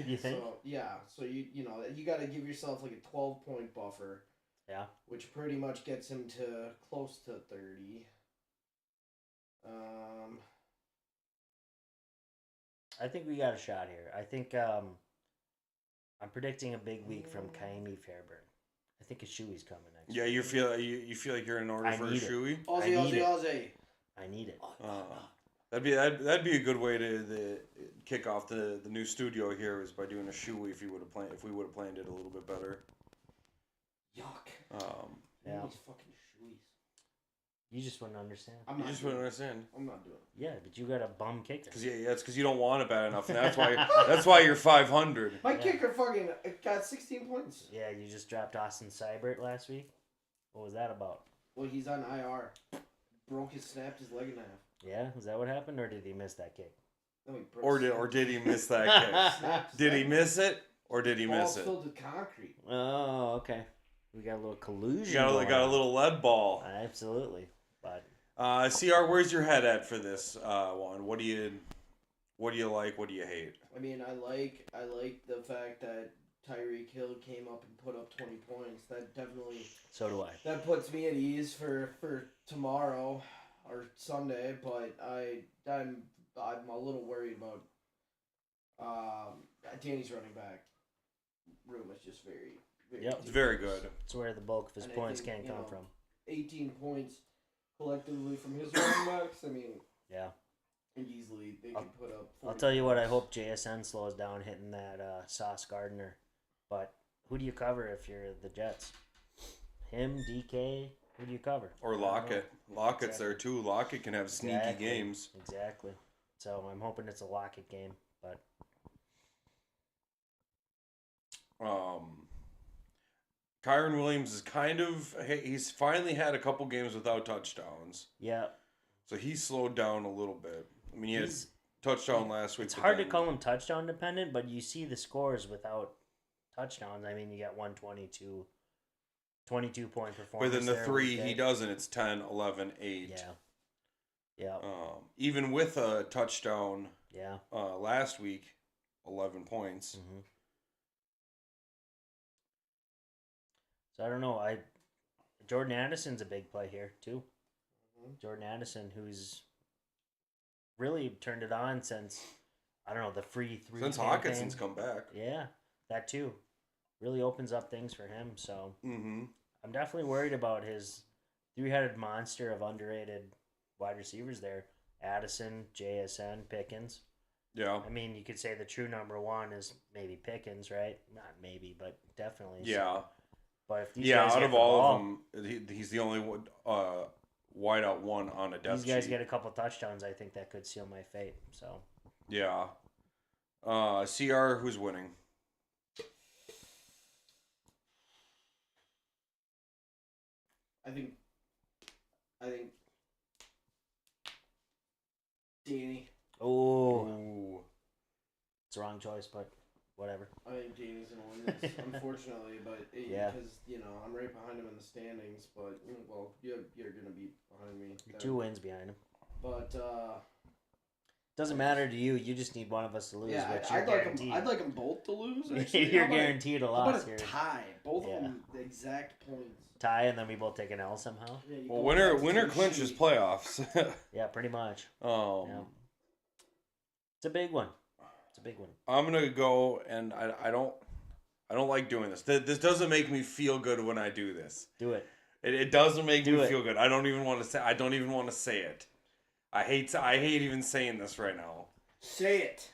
You think? So, yeah. So you got to give yourself like a 12-point buffer. Yeah. Which pretty much gets him to close to 30. I think we got a shot here. I think I'm predicting a big week from Kaimi Fairburn. I think a shoey's coming next. Yeah, you feel like you're in order for a shoey. Aussie. I need it. That'd be a good way to kick off the new studio here is by doing a shoey if we would have planned it a little bit better. Yuck. Yeah. These fucking shoeys. You just wouldn't understand. I'm not doing it. Yeah, but you got a bum kicker. It's because you don't want it bad enough, and that's why you're 500. My kicker fucking got 16 points. Yeah, you just dropped Austin Seibert last week. What was that about? Well, he's on IR. Snapped his leg in half. Yeah, is that what happened, or did he miss that kick? No, or did he miss that kick? Did he miss it, or did he miss it? Filled with concrete. Oh, okay. We got a little collusion. Got a little lead ball. Absolutely. But CR, where's your head at for this one? What do you like? What do you hate? I mean, I like the fact that Tyreek Hill came up and put up 20 points. That definitely. So do I. That puts me at ease for tomorrow or Sunday, but I'm a little worried about Danny's running back room is just very it's very good. It's where the bulk of his points can come from. 18 points collectively from his running backs. I mean, yeah, easily they could put up. I'll tell you what. I hope JSN slows down hitting that Sauce Gardner. But who do you cover if you're the Jets? Him, DK. Who do you cover? Or Lockett. Lockett's there too. Lockett can have sneaky games. Exactly. So I'm hoping it's a Lockett game, but. Kyron Williams is he's finally had a couple games without touchdowns. Yeah. So he slowed down a little bit. I mean, he had a touchdown last week. It's hard to call him touchdown dependent, but you see the scores without touchdowns. I mean, you got 22 point performance. But then the 3 he doesn't, it's 10, 11, 8. Yeah. Yeah. Even with a touchdown yeah. Last week, 11 points. Mm-hmm. So I don't know. Jordan Addison's a big play here too. Mm-hmm. Jordan Addison, who's really turned it on since the free 3 since campaign. Hawkinson's come back. Yeah, that too really opens up things for him. So I'm definitely worried about his 3-headed monster of underrated wide receivers there. Addison, JSN, Pickens. Yeah. I mean, you could say the true number 1 is maybe Pickens, right? Not maybe, but definitely. Yeah. So. But if these guys out get of the all ball, of them, he's the only wideout one on a depth sheet. These guys get a couple touchdowns, I think that could seal my fate. So. Yeah. CR, who's winning? I think Danny. Oh. It's the wrong choice, but whatever. I think Danny's going to win this, unfortunately. But yeah. Because, I'm right behind him in the standings. But, you're going to be behind me. You're 2 wins behind him. But, doesn't matter to you. You just need one of us to lose. Yeah, which I'd like them both to lose. Actually. You're guaranteed a loss here. Tie. Both of them the exact points. Tie, and then we both take an L somehow. Yeah, well, winner clinches playoffs. Yeah, pretty much. Yeah. It's a big one. I'm gonna go, and I don't like doing this. This doesn't make me feel good when I do this. Do it. It doesn't make me feel good. I don't even want to say it. I hate even saying this right now. Say it.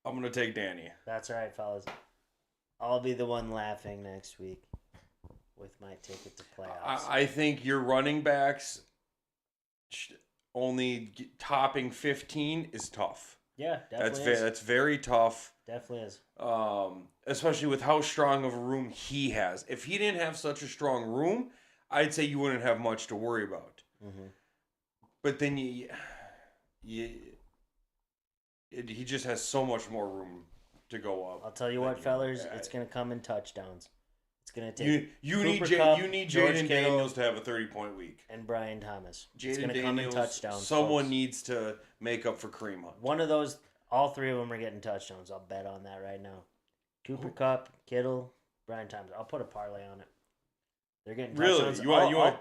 I'm gonna take Danny. That's all right, fellas. I'll be the one laughing next week with my ticket to playoffs. I think your running backs only topping 15 is tough. Yeah, definitely. That's very tough. Definitely is. Especially with how strong of a room he has. If he didn't have such a strong room, I'd say you wouldn't have much to worry about. Mm-hmm. But then he just has so much more room to go up. I'll tell you what, fellas, it's gonna come in touchdowns. It's gonna take you need Jaden Daniels to have a 30-point week and Brian Thomas. It's gonna come in touchdowns. Someone needs to make up for Kareem Hunt. One of those, all 3 of them are getting touchdowns. I'll bet on that right now. Cooper Kupp, Kittle, Brian Thomas. I'll put a parlay on it. They're getting touchdowns. Really? You want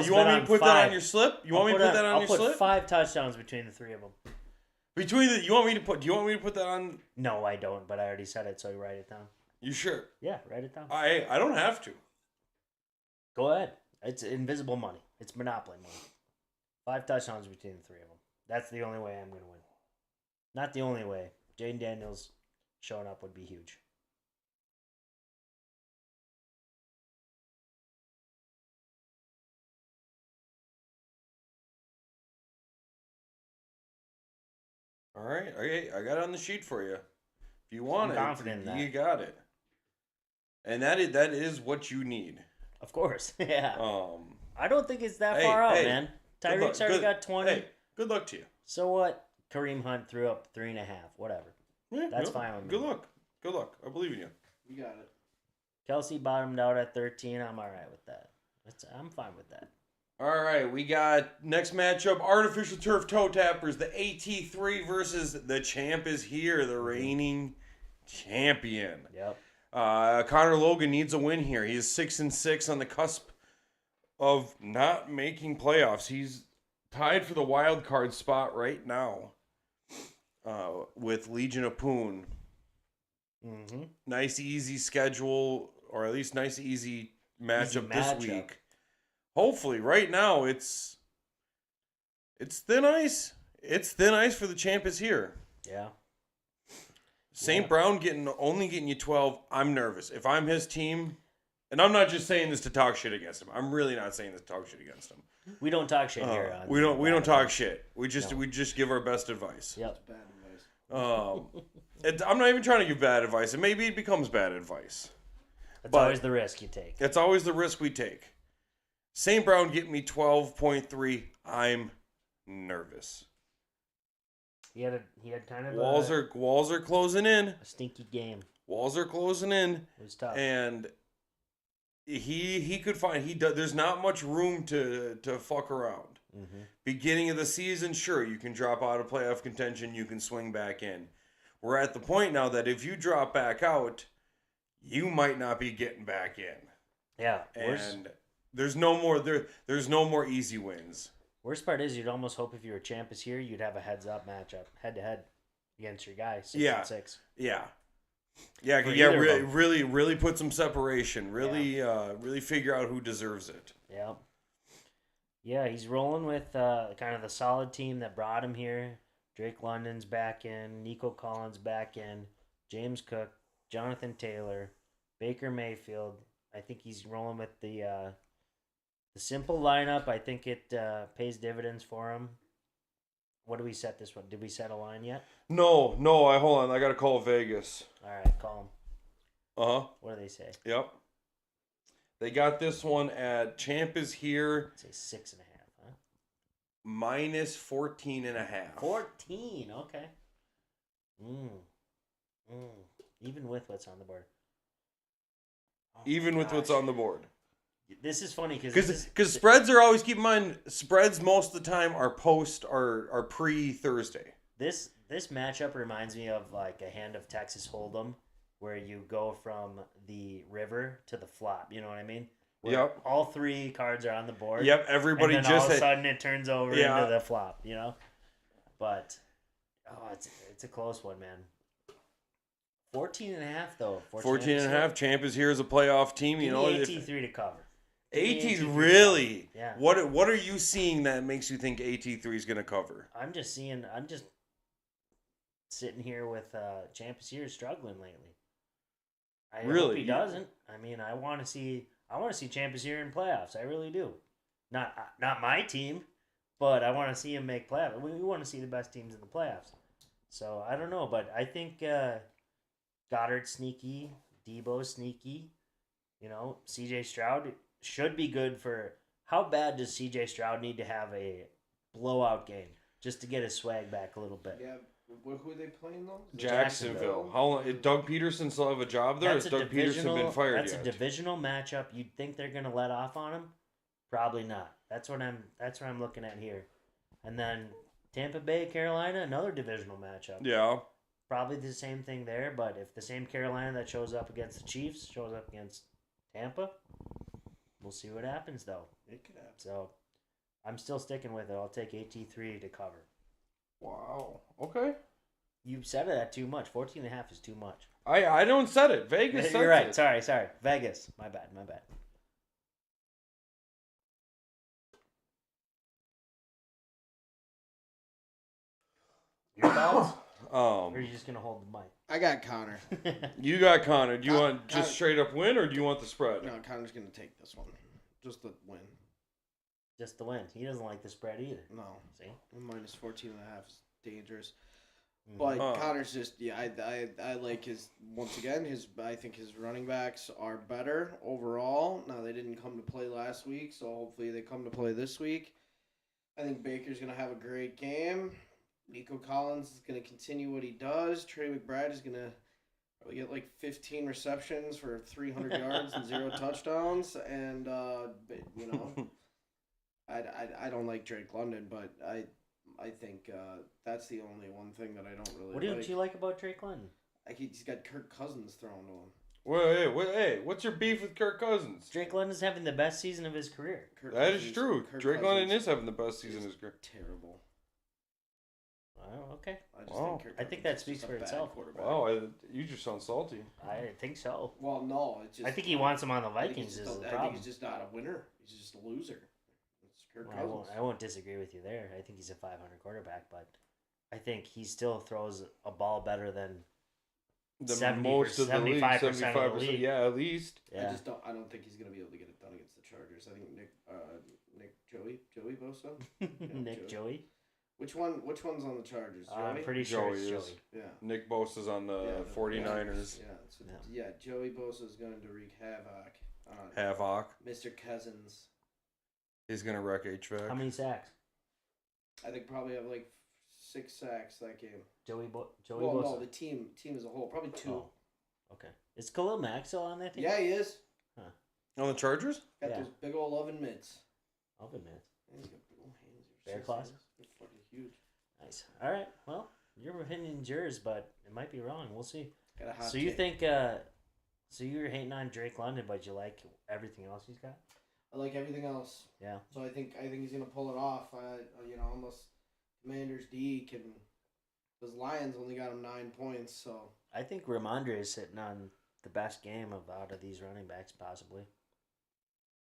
me to put that on your slip? You want me to put that on your slip? I'll put 5 touchdowns between the 3 of them. Do you want me to put that on? No, I don't. But I already said it, so you write it down. You sure? Yeah, write it down. I don't have to. Go ahead. It's invisible money. It's monopoly money. 5 touchdowns between the 3 of them. That's the only way I'm going to win. Not the only way. Jaden Daniels showing up would be huge. All right. Okay, I got it on the sheet for you. If you want I'm confident in that. You got it. And that is what you need. Of course. Yeah. I don't think it's that far out, man. Tyreek's already got 20. Hey, good luck to you. So what? Kareem Hunt threw up 3.5. Whatever. Yeah, that's fine with me. Good luck. Good luck. I believe in you. You got it. Kelsey bottomed out at 13. I'm all right with that. I'm fine with that. All right, we got next matchup, Artificial Turf Toe Tappers, the AT3 versus the champ is here, the reigning champion. Yep. Connor Logan needs a win here. He is 6-6 on the cusp of not making playoffs. He's tied for the wild card spot right now with Legion of Poon. Mm-hmm. Nice, easy schedule, or at least nice, easy matchup this week. Hopefully, right now it's thin ice. It's thin ice for the champ is here. Yeah. St. Brown only getting you 12. I'm nervous. If I'm his team, and I'm not just saying this to talk shit against him. I'm really not saying this to talk shit against him. We don't talk shit here. We don't talk shit. We just give our best advice. Yep. Bad advice. I'm not even trying to give bad advice, and maybe it becomes bad advice. That's always the risk you take. It's always the risk we take. St. Brown getting me 12.3. I'm nervous. He had kind of walls are closing in. A stinky game. Walls are closing in. It was tough. And he could find there's not much room to fuck around. Mm-hmm. Beginning of the season, sure, you can drop out of playoff contention, you can swing back in. We're at the point now that if you drop back out, you might not be getting back in. Yeah. And there's no more easy wins. Worst part is you'd almost hope if you were champ this year, you'd have a heads-up matchup, head-to-head, against your guy, 6-6. Yeah. Really put some separation. Really figure out who deserves it. Yeah. Yeah, he's rolling with kind of the solid team that brought him here. Drake London's back in, Nico Collins back in, James Cook, Jonathan Taylor, Baker Mayfield. I think he's rolling with the simple lineup. I think it pays dividends for him. What do we set this one? Did we set a line yet? No. Hold on. I got to call Vegas. All right, call them. What do they say? Yep. They got this one at Champ is here. I'd say 6.5, huh? Minus 14.5. 14, okay. Even with what's on the board. With what's on the board. This is funny because spreads are always, keep in mind, spreads most of the time are pre-Thursday. This matchup reminds me of like a hand of Texas Hold'em, where you go from the river to the flop. You know what I mean? Yep. All three cards are on the board. Yep. Everybody and then all of a sudden it turns over into the flop. You know, but it's a close one, man. 14.5 though. 14.5. Champ is here as a playoff team. You know, AT3 to cover. AT really? Yeah. What are you seeing that makes you think AT3 is going to cover? I'm just sitting here with Champ is here struggling lately. I hope he doesn't. I mean, I want to see Champ is here in playoffs. I really do. Not my team, but I want to see him make playoffs. We want to see the best teams in the playoffs. So I don't know, but I think Goddard's sneaky, Debo's sneaky. You know, C.J. Stroud should be good for. How bad does C.J. Stroud need to have a blowout game just to get his swag back a little bit? Yeah. Who are they playing though? Jacksonville. How long? Doug Peterson still have a job there? Has Doug Peterson been fired yet? That's a divisional matchup. You'd think they're gonna let off on him? Probably not. That's what I'm looking at here. And then Tampa Bay, Carolina, another divisional matchup. Yeah. Probably the same thing there, but if the same Carolina that shows up against the Chiefs shows up against Tampa, we'll see what happens though. It could happen. So I'm still sticking with it. I'll take AT3 to cover. Wow. Okay. You said it at too much. 14.5 is too much. I don't set it. Vegas said it. You're right. Sorry. Vegas. My bad. Your thoughts? Or are you just going to hold the mic? I got Connor. You got Connor. Do you want just straight up win or do you want the spread? No, Connor's going to take this one. Just the win. Just the win. He doesn't like the spread either. No. See? Minus 14.5 is dangerous. But Connor's just, I like his, once again, I think his running backs are better overall. Now, they didn't come to play last week, so hopefully they come to play this week. I think Baker's going to have a great game. Nico Collins is going to continue what he does. Trey McBride is going to probably get like 15 receptions for 300 yards and 0 touchdowns. And, you know, I don't like Drake London, but I think that's the only one thing that I don't really like. What did you like about Drake London? He's got Kirk Cousins thrown to him. Hey, what's your beef with Kirk Cousins? Drake London's having the best season of his career. That is true. Drake London is having the best season of his career. Terrible. Oh, okay. I think that speaks for itself. Wow, you just sound salty. I think so. Well, no. I think he wants him on the Vikings. I think he's just not a winner. He's just a loser. I won't disagree with you there. I think he's a 500 quarterback, but I think he still throws a ball better than most of the league. 75% of the league. Yeah, at least. Yeah. I don't think he's going to be able to get it done against the Chargers. I think Joey Bosa? Nick Joey? Which one's on the Chargers? I'm pretty sure it's Joey. Yeah. Nick Bosa's on the 49ers. Yeah, Joey Bosa's going to wreak havoc on Havoc. Mr. Cousins. He's going to wreck HVAC. How many sacks? I think probably have like 6 sacks that game. Joey Bosa? No, the team as a whole. Probably 2. Oh, okay. Is Khalil Mack still on that team? Yeah, he is. Huh. On the Chargers? Got those big old oven mitts. Oven mitts? Yeah, he's got big old hands. Bear claws? They're fucking huge. Nice. All right. Well, your opinion's yours, but it might be wrong. We'll see. Got a hot so you think? So you're hating on Drake London, but you like everything else he's got? I like everything else. Yeah. So I think he's gonna pull it off. Unless Commanders D can, because Lions only got him 9 points. So I think Ramondre is sitting on the best game out of these running backs, possibly.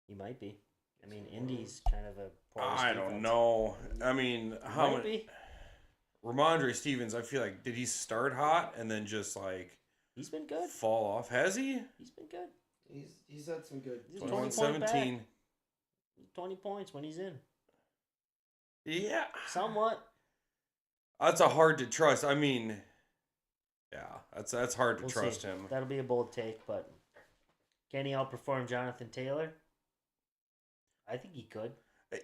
He might be. I mean, Indy's kind of a porous I defense. don't know. I mean, how might be. Ramondre Stevens, I feel like, did he start hot and then just like he's been good. Fall off? Has he? He's been good. He's had some good. 21-17. 20 points when he's in. Yeah. Somewhat. That's a hard to trust. I mean, yeah, that's hard to trust him. That'll be a bold take, but can he outperform Jonathan Taylor? I think he could.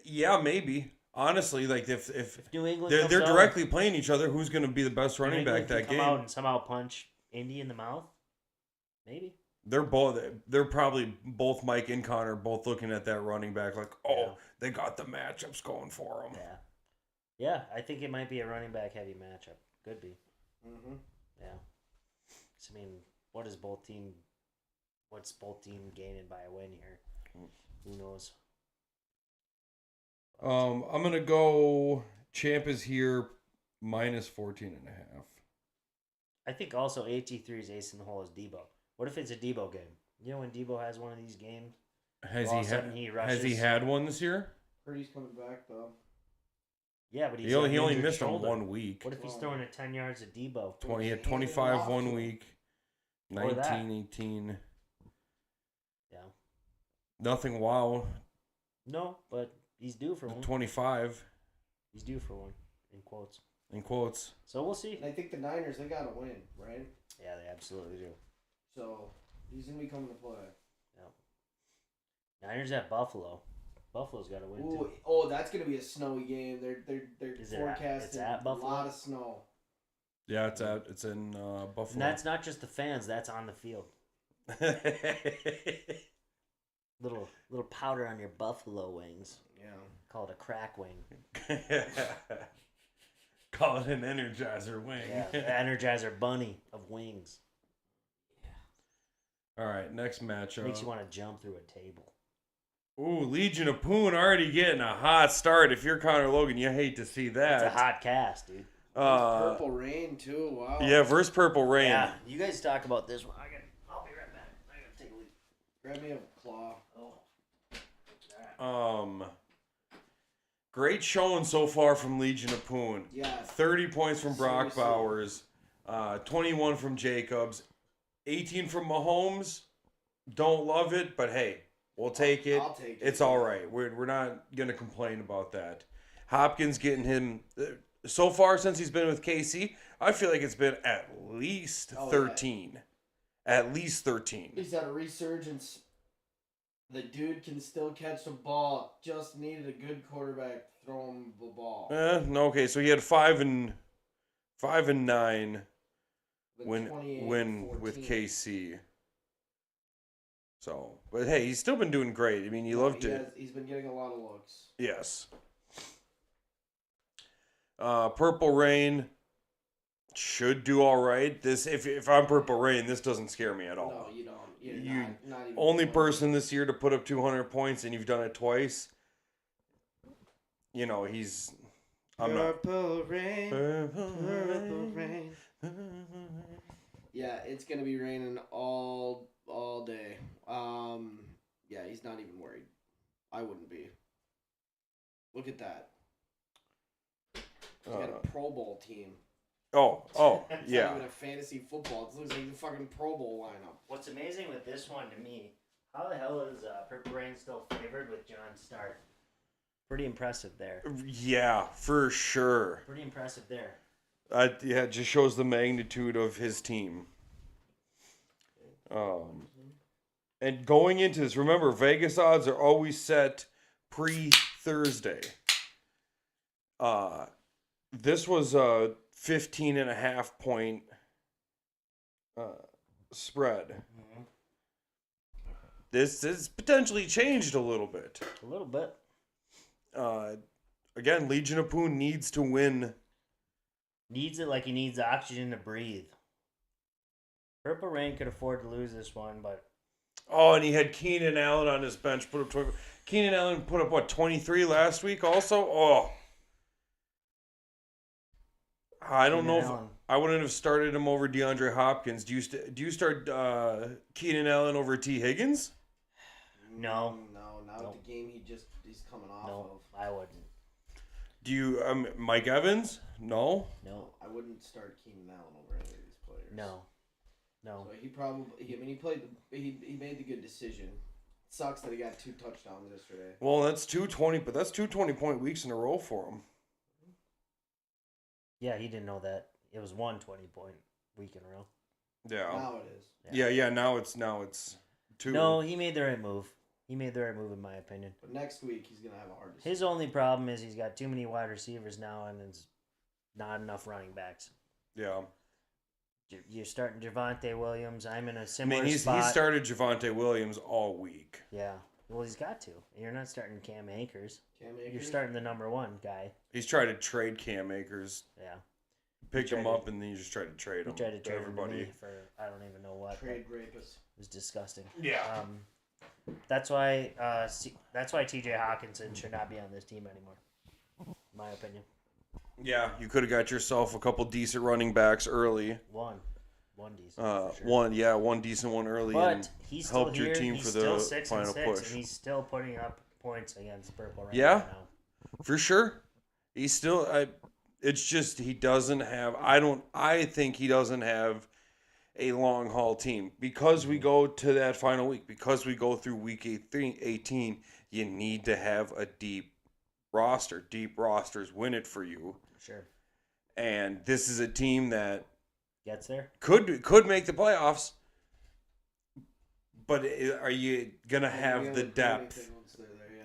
Yeah, maybe. Honestly, like if New England they're directly playing each other, who's going to be the best running back that game? Come out and somehow punch Indy in the mouth. Maybe. They're probably both Mike and Connor both looking at that running back like, they got the matchups going for them. Yeah, I think it might be a running back heavy matchup. Could be. Mm-hmm. Yeah. So, I mean, what's both team gaining by a win here? Who knows? I'm gonna go. Champ is here, -14.5. I think also AT3's ace in the hole is Debo. What if it's a Debo game? You know when Debo has one of these games? Has he had one this year? Purdy's coming back though. Yeah, but he only missed him 1 week. What if he's throwing at 10 yards at Debo? He had 25 1 week, 19, 18. Yeah. Nothing wow. No, but he's due for one. 25. He's due for one, in quotes. In quotes. So we'll see. And I think the Niners, they got to win, right? Yeah, they absolutely do. So he's going to be coming to play. Yeah. Niners at Buffalo. Buffalo's got to win too. Oh, that's going to be a snowy game. They're forecasting at a lot of snow. Yeah, it's in Buffalo. And that's not just the fans. That's on the field. Little powder on your buffalo wings. Yeah. Call it a crack wing. Call it an Energizer wing. Yeah, Energizer bunny of wings. Yeah. All right, next matchup. Makes you want to jump through a table. Ooh, Legion of Poon already getting a hot start. If you're Connor Logan, you hate to see that. It's a hot cast, dude. Purple Rain, too. Wow. Yeah, versus Purple Rain. Yeah, you guys talk about this one. I'll be right back. I gotta take a leak. Grab me a claw. Great showing so far from Legion of Poon. Yeah. 30 points from Brock Bowers, 21 from Jacobs, 18 from Mahomes. Don't love it, but hey, we'll take it. I'll take it. It's all right. We're not going to complain about that. Hopkins getting him so far since he's been with KC, I feel like it's been at least 13. Yeah. At least 13. He's had a resurgence. The dude can still catch the ball. Just needed a good quarterback to throw him the ball. Okay, so he had 5 and 9 when with KC. So, but hey, he's still been doing great. I mean, He's been getting a lot of looks. Yes. Purple Rain should do all right. This, if I'm Purple Rain, this doesn't scare me at all. No, you don't. You're not even only person this year to put up 200 points, and you've done it twice. You know, he's. Purple Rain. Purple Rain. Yeah, it's gonna be raining all day. Yeah, he's not even worried. I wouldn't be. Look at that. He's got a Pro Bowl team. Oh, it's yeah. not even a fantasy football. It looks like the fucking Pro Bowl lineup. What's amazing with this one to me, how the hell is Purple Rain still favored with John Stark? Pretty impressive there. Yeah, for sure. Pretty impressive there. Yeah, it just shows the magnitude of his team. And going into this, remember, Vegas odds are always set pre-Thursday. This was a 15.5 point spread. Mm-hmm. This has potentially changed a little bit. A little bit. Again, Legion of Boom needs to win. Needs it like he needs oxygen to breathe. Purple Rain could afford to lose this one, but... Oh, and he had Keenan Allen on his bench. Keenan Allen put up, 23 last week also? Oh. I don't know if I wouldn't have started him over DeAndre Hopkins. Do you start Keenan Allen over T. Higgins? No. Not the game he's coming off of. No, I wouldn't. Do you Mike Evans? No. I wouldn't start Keenan Allen over any of these players. No. So he made the good decision. It sucks that he got 2 touchdowns yesterday. Well, that's 220, but that's 2 20-point weeks in a row for him. Yeah, he didn't know that. It was 1 20-point week in a row. Yeah. Now it is. Yeah. Now it's 2. No, he made the right move. He made the right move, in my opinion. But next week, he's going to have a hard decision. His only problem is he's got too many wide receivers now and there's not enough running backs. Yeah. You're starting Javonte Williams. I'm in a similar spot. He started Javonte Williams all week. Yeah. Well, he's got to. You're not starting Cam Akers. You're starting the number 1 guy. He's tried to trade Cam Akers. Yeah. Picked him up and then you just tried to trade him. He tried to trade everybody. him to me for I don't even know what. Trade rapist. It was disgusting. Yeah. That's why T.J. Hawkinson should not be on this team anymore, in my opinion. Yeah, you could have got yourself a couple decent running backs early. One decent. For sure. One decent one early. But and he's still helped here. your team He's for still the 6 final and 6, push. and he's still putting up points against Purple right Yeah, now. For sure. He's still. It's just he doesn't have. I think he doesn't have a long haul team because we go to that final week. Because we go through week 18, you need to have a deep roster. Deep rosters win it for you. Sure. And this is a team that gets there. Could make the playoffs. But are you gonna have the depth?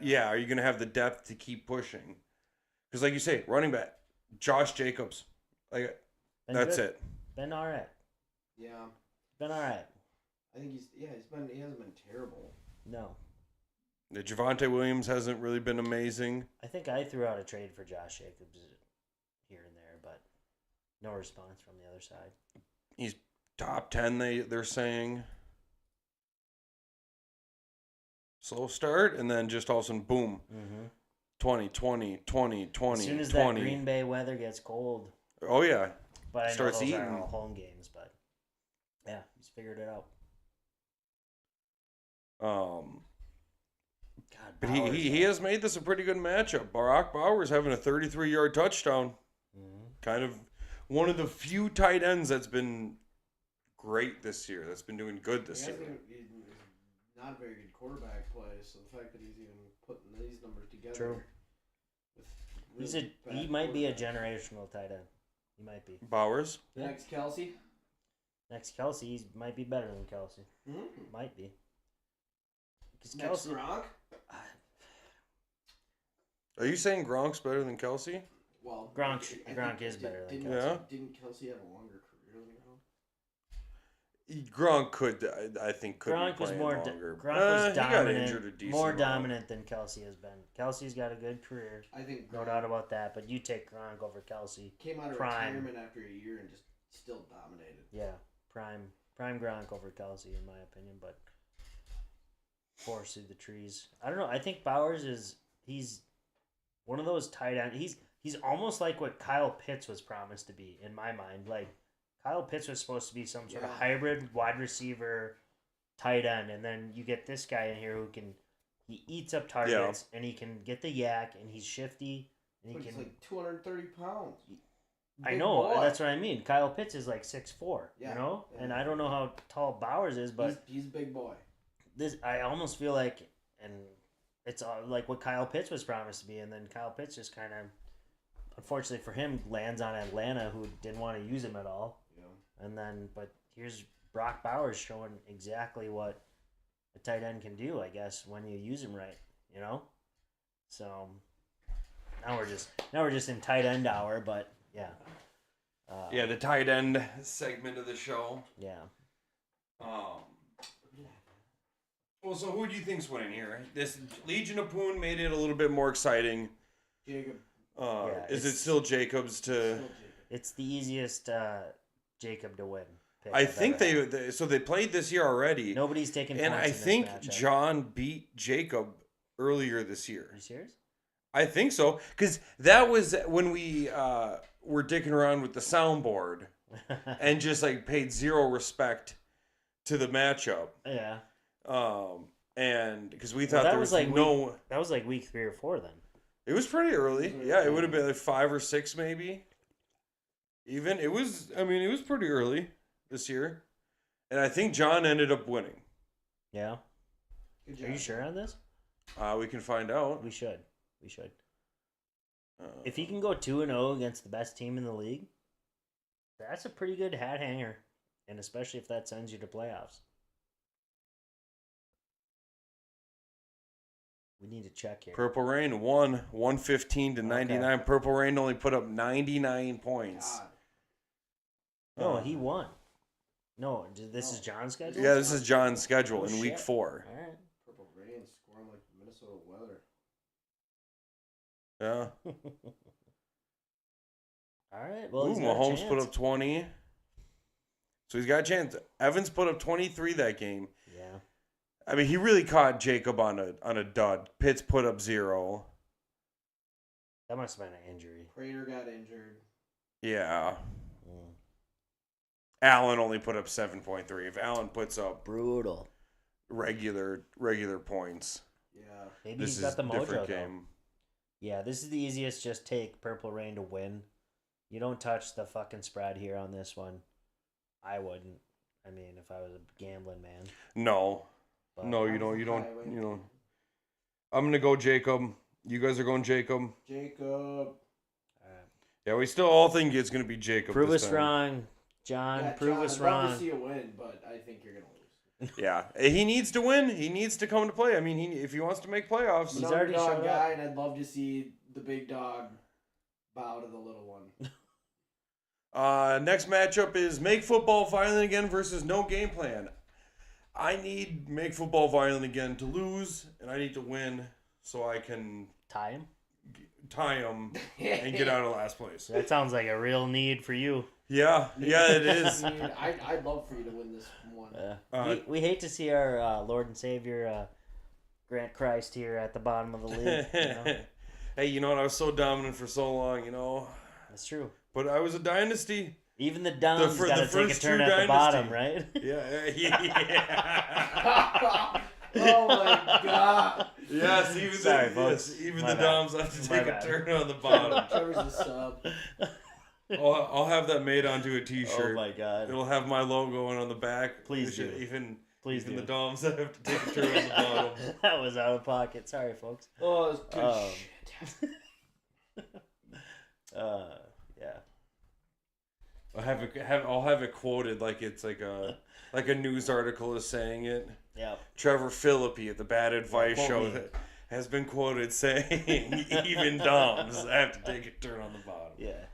Yeah, are you gonna have the depth to keep pushing? Because, like you say, running back Josh Jacobs, that's it. Been all right. Yeah. Been all right. I think he hasn't been terrible. No. The Javonte Williams hasn't really been amazing. I think I threw out a trade for Josh Jacobs here and there, but no response from the other side. He's top 10, they're saying. Slow start, and then just all of a sudden, boom. Mm-hmm. 20, 20, 20, 20, as soon as 20. that Green Bay weather gets cold. Oh, yeah. But I know starts those eating. are all home games, but yeah, he's figured it out. But he has made this a pretty good matchup. Barack Bowers having a 33-yard touchdown. Mm-hmm. Kind of one of the few tight ends that's been great this year. That's been doing good this year. He's not a very good quarterback play, so the fact that he's even putting these numbers together. True. He might be a generational tight end. He might be. Bowers? Yeah. Next Kelsey? Next Kelsey, he might be better than Kelsey. Mm-hmm. Might be. Next Gronk? Are you saying Gronk's better than Kelsey? Well, Gronk is better than Kelsey. Yeah. Didn't Kelsey have a longer career than Gronk? Gronk could Gronk was more longer. Gronk was dominant, more dominant than Kelsey has been. Kelsey's got a good career. I think no doubt about that. But you take Gronk over Kelsey. Came out of retirement after a year and just still dominated. Yeah, prime Gronk over Kelsey in my opinion, but forest through the trees. I don't know. I think Bowers he's one of those tight end. He's almost like what Kyle Pitts was promised to be in my mind. Like Kyle Pitts was supposed to be some sort of hybrid wide receiver tight end, and then you get this guy in here he eats up targets and he can get the yak and he's shifty and he's like 230 pounds. I know, boy. That's what I mean. Kyle Pitts is like 6'4", you know? Yeah. And I don't know how tall Bowers is, but he's a big boy. I almost feel like, and it's like what Kyle Pitts was promised to be, and then Kyle Pitts just kind of, unfortunately for him, lands on Atlanta, who didn't want to use him at all. Yeah. And then, but here's Brock Bowers showing exactly what a tight end can do, I guess, when you use him right. So now we're just in tight end hour, but yeah. The tight end segment of the show. Yeah. Well, so who do you think's winning here? This Legion of Poon made it a little bit more exciting. Jacob. Is it still Jacobs to? It's the easiest Jacob to win. I think they played this year already. Nobody's taken points and I in this think matchup. John beat Jacob earlier this year. Are you serious? I think so, because that was when we were dicking around with the soundboard and just like paid zero respect to the matchup. Yeah. And because we thought there was like that was like week 3 or 4 then. It was pretty early. Yeah, it would have been like 5 or 6 maybe. Even it was pretty early this year. And I think John ended up winning. Yeah. Are you sure on this? We can find out. We should. If he can go 2-0 against the best team in the league, that's a pretty good hat hanger. And especially if that sends you to playoffs. We need to check here. Purple Rain won 115 to 99. Okay. Purple Rain only put up 99 points. No, he won. No, this is John's schedule? Yeah, this is John's schedule in week 4. All right. Purple Rain scoring like Minnesota weather. Yeah. All right. Well, Mahomes put up 20. So he's got a chance. Evans put up 23 that game. Yeah. I mean, he really caught Jacob on a dud. Pitts put up 0. That must have been an injury. Prater got injured. Yeah. Allen only put up 7.3. If Allen puts up brutal regular points, yeah, maybe he's got the mojo game. Yeah, this is the easiest. Just take Purple Rain to win. You don't touch the fucking spread here on this one. I wouldn't. I mean, if I was a gambling man. No. But no, you don't. I'm gonna go Jacob. You guys are going Jacob. Yeah, we still all think it's gonna be Jacob. Prove us wrong, John. Prove us wrong. I'd love to see you win, but I think you're gonna lose. Yeah, he needs to win. He needs to come to play. I mean, if he wants to make playoffs, he's already showed guy, and I'd love to see the big dog bow to the little one. Next matchup is Make Football Violent Again versus No Game Plan. I need Make Football Violent Again to lose, and I need to win so I can tie him and get out of last place. That sounds like a real need for you. Yeah, it is. I'd love for you to win this one. We hate to see our Lord and Savior Grant Christ here at the bottom of the league. Hey, you know what? I was so dominant for so long, That's true. But I was a dynasty. Even the Doms got to take a turn at the bottom, right? Yeah. Oh my God. Yes, even the Doms have to take a turn on the bottom. Trevor's a sub. I'll have that made onto a T-shirt. Oh my God. It'll have my logo on the back. Please do. Even the Doms that have to take a turn on the bottom. That was out of pocket. Sorry, folks. Oh, it was good shit. Yeah. I'll have it quoted like it's like a news article is saying it. Yeah. Trevor Philippi at the Bad Advice Show has been quoted saying, "Even Doms have to take a turn on the bottom." Yeah.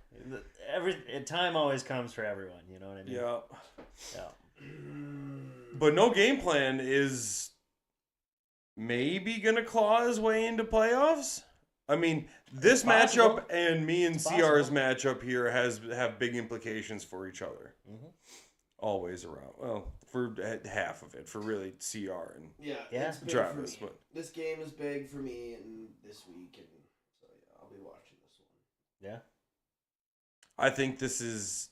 Time always comes for everyone. You know what I mean? Yeah. But No Game Plan is maybe gonna claw his way into playoffs. I mean, this matchup and me and CR's matchup here have big implications for each other. Mm-hmm. Always around. Well, for half of it, for really CR and it's big Travis. For me. But this game is big for me and this week, and so I'll be watching this one. Yeah. I think this is.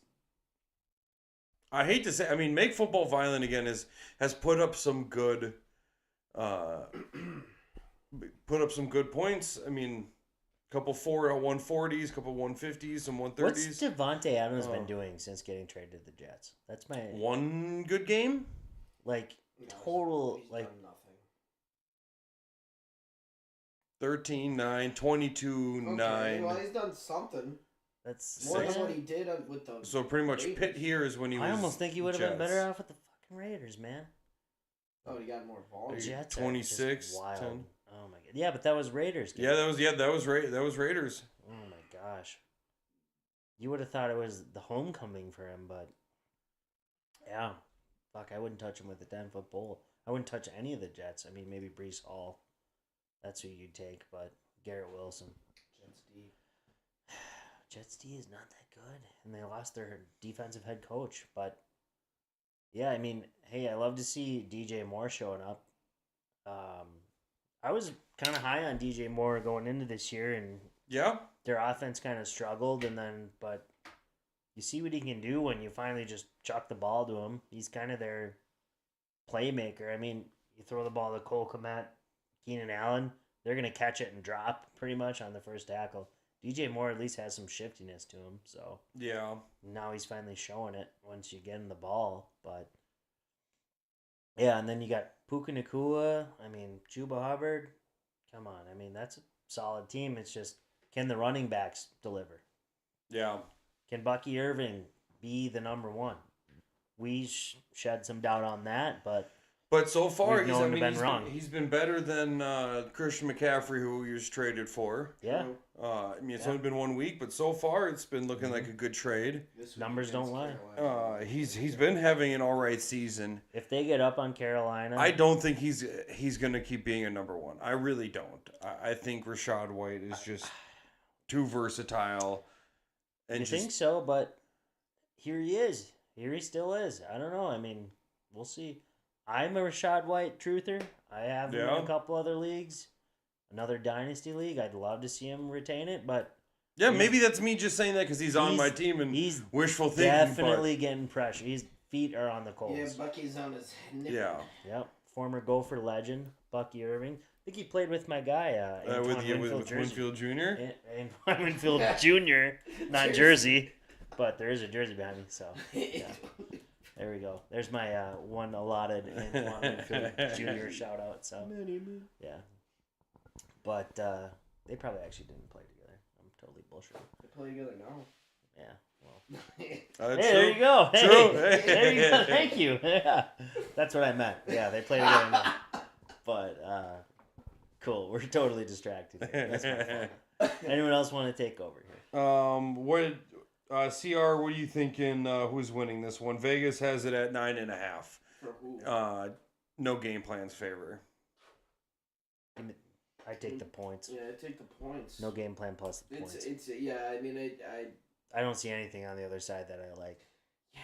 I hate to say. I mean, Make Football Violent Again has put up some good. Put up some good points. I mean, a couple 140s, couple 150s, some 130s. What's Devontae Adams been doing since getting traded to the Jets? That's my one good game. Like total he's like done nothing. 13-9, 22-9. Okay, well, he's done something. That's more than what he did with the. So pretty much Raiders. Pitt here is when he was. I almost think he would have been Jets. better off with the fucking Raiders, man. Oh, he got more volume. Jets 26, are wild. 10. Oh my god. Yeah, but that was Raiders. Yeah, that was Raiders. Oh my gosh. You would have thought it was the homecoming for him, but yeah. Fuck, I wouldn't touch him with a 10-foot pole. I wouldn't touch any of the Jets. I mean, maybe Breece Hall. That's who you'd take, but Garrett Wilson. Jets D. Jets D is not that good, and they lost their defensive head coach. But yeah, I mean, hey, I love to see DJ Moore showing up. I was kind of high on DJ Moore going into this year, and Yeah. their offense kind of struggled, but you see what he can do when you finally just chuck the ball to him. He's kind of their playmaker. I mean, you throw the ball to Cole Kmet, Keenan Allen, they're going to catch it and drop pretty much on the first tackle. DJ Moore at least has some shiftiness to him, so Yeah. now he's finally showing it once you get him the ball. But yeah, and then you got Puka Nacua, I mean, Chuba Hubbard. Come on, I mean, that's a solid team. It's just, can the running backs deliver? Yeah. Can Bucky Irving be the number one? We shed some doubt on that, but so far, wrong. He's been better than Christian McCaffrey, who he was traded for. Yeah. I mean, it's only been 1 week, but so far it's been looking like a good trade. Numbers don't lie. He's been having an all right season. If they get up on Carolina, I don't think he's going to keep being a number one. I really don't. I think Rachaad White is just too versatile. And you think so? But here he is. Here he still is. I don't know. I mean, we'll see. I'm a Rachaad White truther. I have him in a couple other leagues. Another dynasty league. I'd love to see him retain it, but yeah, maybe that's me just saying that because he's on my team and he's wishful thinking. Definitely getting pressure. His feet are on the coals. Yeah, Bucky's on his neck. Yeah. Yep. Former Gopher legend Bucky Irving. I think he played with my guy with Winfield Jr. And Winfield Jr. Not Jersey, but there is a jersey behind me. So yeah. There we go. There's my one allotted Antoine Winfield Jr. shout out. So yeah. But they probably actually didn't play together. I'm totally bullshitting. They play together now. Yeah, well. Hey, there you go. Hey, true. There you go. Thank you. Yeah, that's what I meant. Yeah, they play together now. But cool. We're totally distracted here. That's my fault. Anyone else want to take over here? CR, what are you thinking? Who's winning this one? Vegas has it at 9.5. for who? No game plan's favor. I take the points. Yeah, I take the points. No game plan plus the points. I mean, I don't see anything on the other side that I like. Yeah,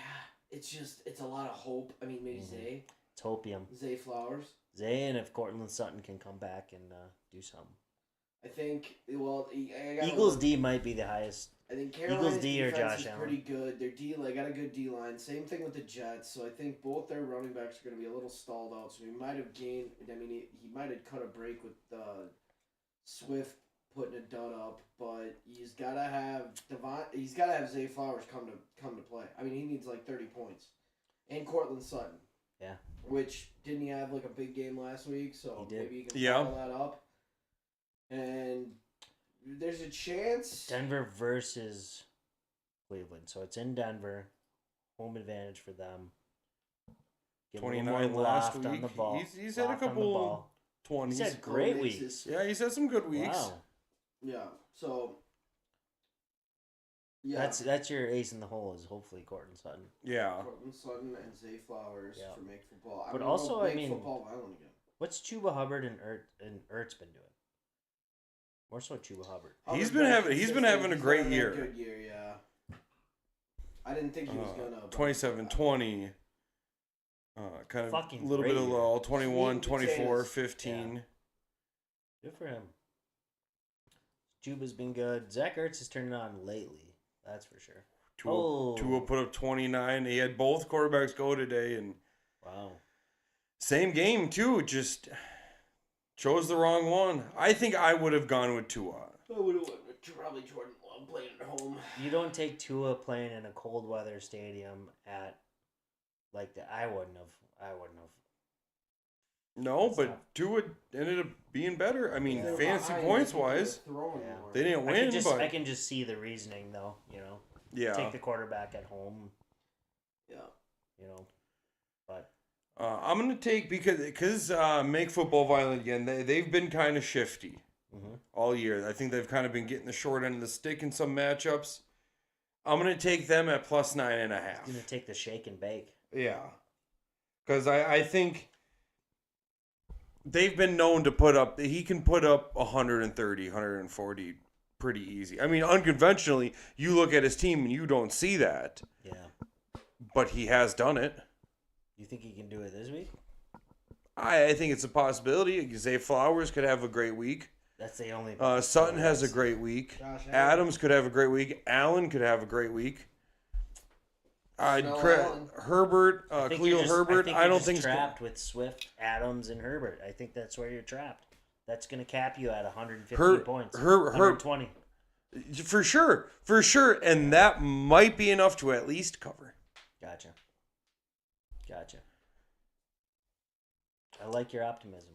it's a lot of hope. I mean, maybe Zay. It's hopium. Zay Flowers. Zay, and if Cortland Sutton can come back and do something. I think, Eagles D might be the highest. I think Carolina's Eagles D or defense Josh is Allen. pretty good. Their D, got a good D line. Same thing with the Jets. So I think both their running backs are going to be a little stalled out. So he might have gained. I mean, he might have cut a break with Swift putting a dud up, but he's got to have He's got to have Zay Flowers come to play. I mean, he needs 30 points, and Cortland Sutton. Yeah. Which didn't he have a big game last week? So he did. maybe he can follow that up. And there's a chance. Denver versus Cleveland. So it's in Denver. Home advantage for them. Get 29 last week. On the ball. He's had a couple 20s. He's had great weeks. Yeah, he's had some good weeks. Wow. Yeah. So. Yeah. That's your ace in the hole is hopefully Cortland Sutton. Yeah. Cortland Sutton and Zay Flowers for Make Football. But also, Make Football violent again. What's Chuba Hubbard and Ertz been doing? More so Chuba Hubbard. He's been having a great year. Good year, yeah. I didn't think he was gonna. 27-20. Kind of a little bit of lull. 21, 24, 15. Yeah. Good for him. Chuba's been good. Zach Ertz has turned it on lately. That's for sure. Tua put up 29. He had both quarterbacks go today, and wow. Same game too. Just chose the wrong one. I think I would have gone with Tua. I would have went with probably Jordan Love playing at home. You don't take Tua playing in a cold weather stadium at I wouldn't have. No, but Tua ended up being better. I mean, fantasy points wise, they didn't win. I can just see the reasoning, though. Take the quarterback at home. Yeah. But I'm gonna take because make football violent again. They've been kind of shifty all year. I think they've kind of been getting the short end of the stick in some matchups. I'm gonna take them at plus 9.5. Gonna take the shake and bake. Yeah, because I think. They've been known to put up. He can put up 130, 140 pretty easy. I mean, unconventionally, you look at his team and you don't see that. Yeah. But he has done it. You think he can do it this week? I think it's a possibility. Zay Flowers could have a great week. That's the only. Sutton has a great week. Adams could have a great week. Allen could have a great week. Herbert, Khalil Herbert. I don't think trapped with Swift, Adams, and Herbert. I think that's where you're trapped. That's going to cap you at 115 points. 120. For sure, and that might be enough to at least cover. Gotcha. I like your optimism.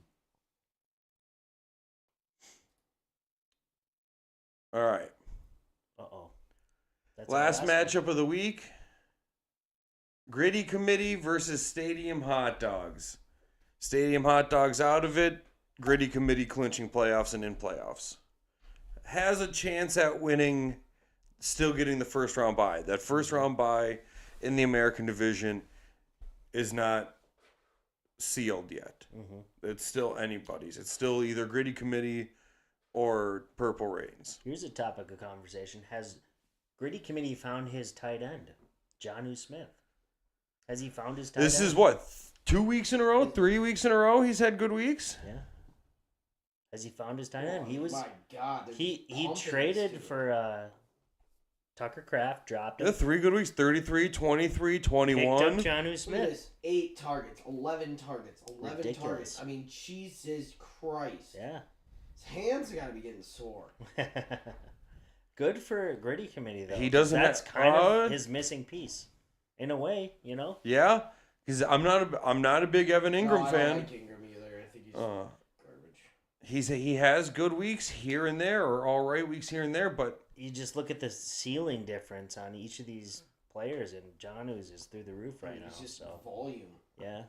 All right. Uh-oh. Last matchup of the week. Gritty Committee versus Stadium Hot Dogs. Stadium Hot Dogs out of it. Gritty Committee clinching playoffs and in playoffs. Has a chance at winning, still getting the first round bye. That first round bye in the American Division is not sealed yet. It's still anybody's. It's still either Gritty Committee or Purple Rains. Here's a topic of conversation. Has Gritty Committee found his tight end, Jonnu Smith? Has he found his tight end? This is what, 2 weeks in a row? 3 weeks in a row he's had good weeks? Yeah. Has he found his tight end? My God. He traded for Tucker Kraft, dropped him. Yeah, 3 good weeks, 33, 23, 21. Picked up Jonnu Smith. 8 targets, 11 targets, 11 Ridiculous. targets. I mean, Jesus Christ. Yeah. His hands got to be getting sore. Good for Gritty Committee, though. He doesn't That's kind of his missing piece. In a way, Yeah, because I'm not a big Evan Ingram fan. I don't like Ingram either. I think he's garbage. He has good weeks here and there, or all right weeks here and there, but you just look at the ceiling difference on each of these players, and Jonnu's is through the roof right now. It's just so volume. Yeah.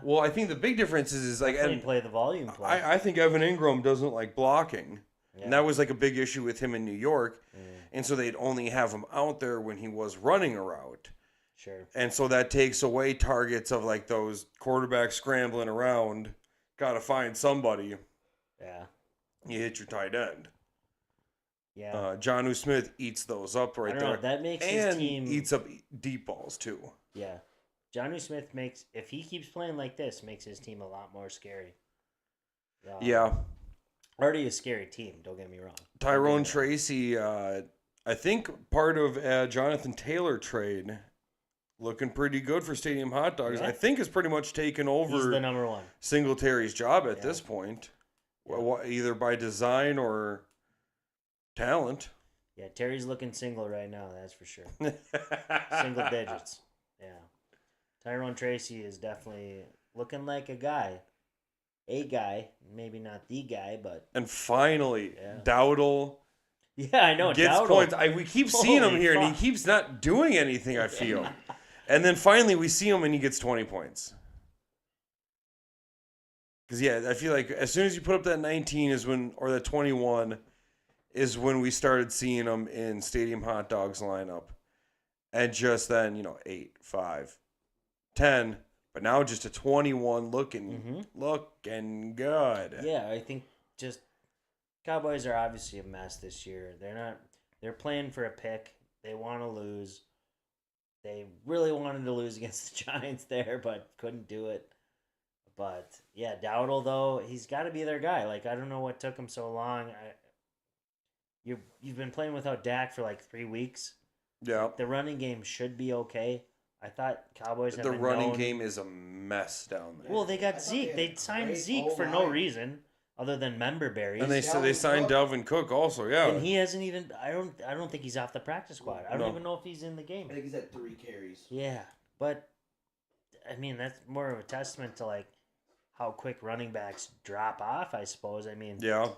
Well, I think the big difference is like play the volume play. I think Evan Ingram doesn't like blocking, and that was like a big issue with him in New York, and so they'd only have him out there when he was running a route. Sure. And so that takes away targets of like those quarterbacks scrambling around. Got to find somebody. Yeah. You hit your tight end. Yeah. Jonnu Smith eats those up right there. That makes his team... And eats up deep balls too. Yeah. Jonnu Smith if he keeps playing like this, makes his team a lot more scary. Yeah. Already a scary team, don't get me wrong. Tyrone Tracy, I think part of Jonathan Taylor trade... Looking pretty good for Stadium Hot Dogs. Yeah. I think has pretty much taken over. He's the number one. Singletary's job at this point, either by design or talent. Yeah, Terry's looking single right now. That's for sure. Single digits. Yeah, Tyrone Tracy is definitely looking like a guy. Maybe not the guy, but. And finally, Dowdle. Yeah, I know. Gets Dowdle. Points. We keep seeing him here, and he keeps not doing anything. I feel. And then finally we see him and he gets 20 points. Because, I feel like as soon as you put up that 19 or that 21 is when we started seeing him in Stadium Hot Dogs lineup. And just then, 8, 5, 10. But now just a 21 looking good. Yeah, I think just Cowboys are obviously a mess this year. They're playing for a pick. They want to lose. They really wanted to lose against the Giants there, but couldn't do it. But, Dowdle, though, he's got to be their guy. Like, I don't know what took him so long. You've been playing without Dak for like 3 weeks. Yeah. The running game should be okay. I thought Cowboys have the running game is a mess down there. Well, they got Zeke. They signed Zeke for no reason other than member berries. And they signed Dalvin Cook also, And he hasn't even. I don't think he's off the practice squad. I don't even know if he's in the game. I think he's at 3 carries. Yeah, but I mean that's more of a testament to like how quick running backs drop off, I suppose. I mean, yeah.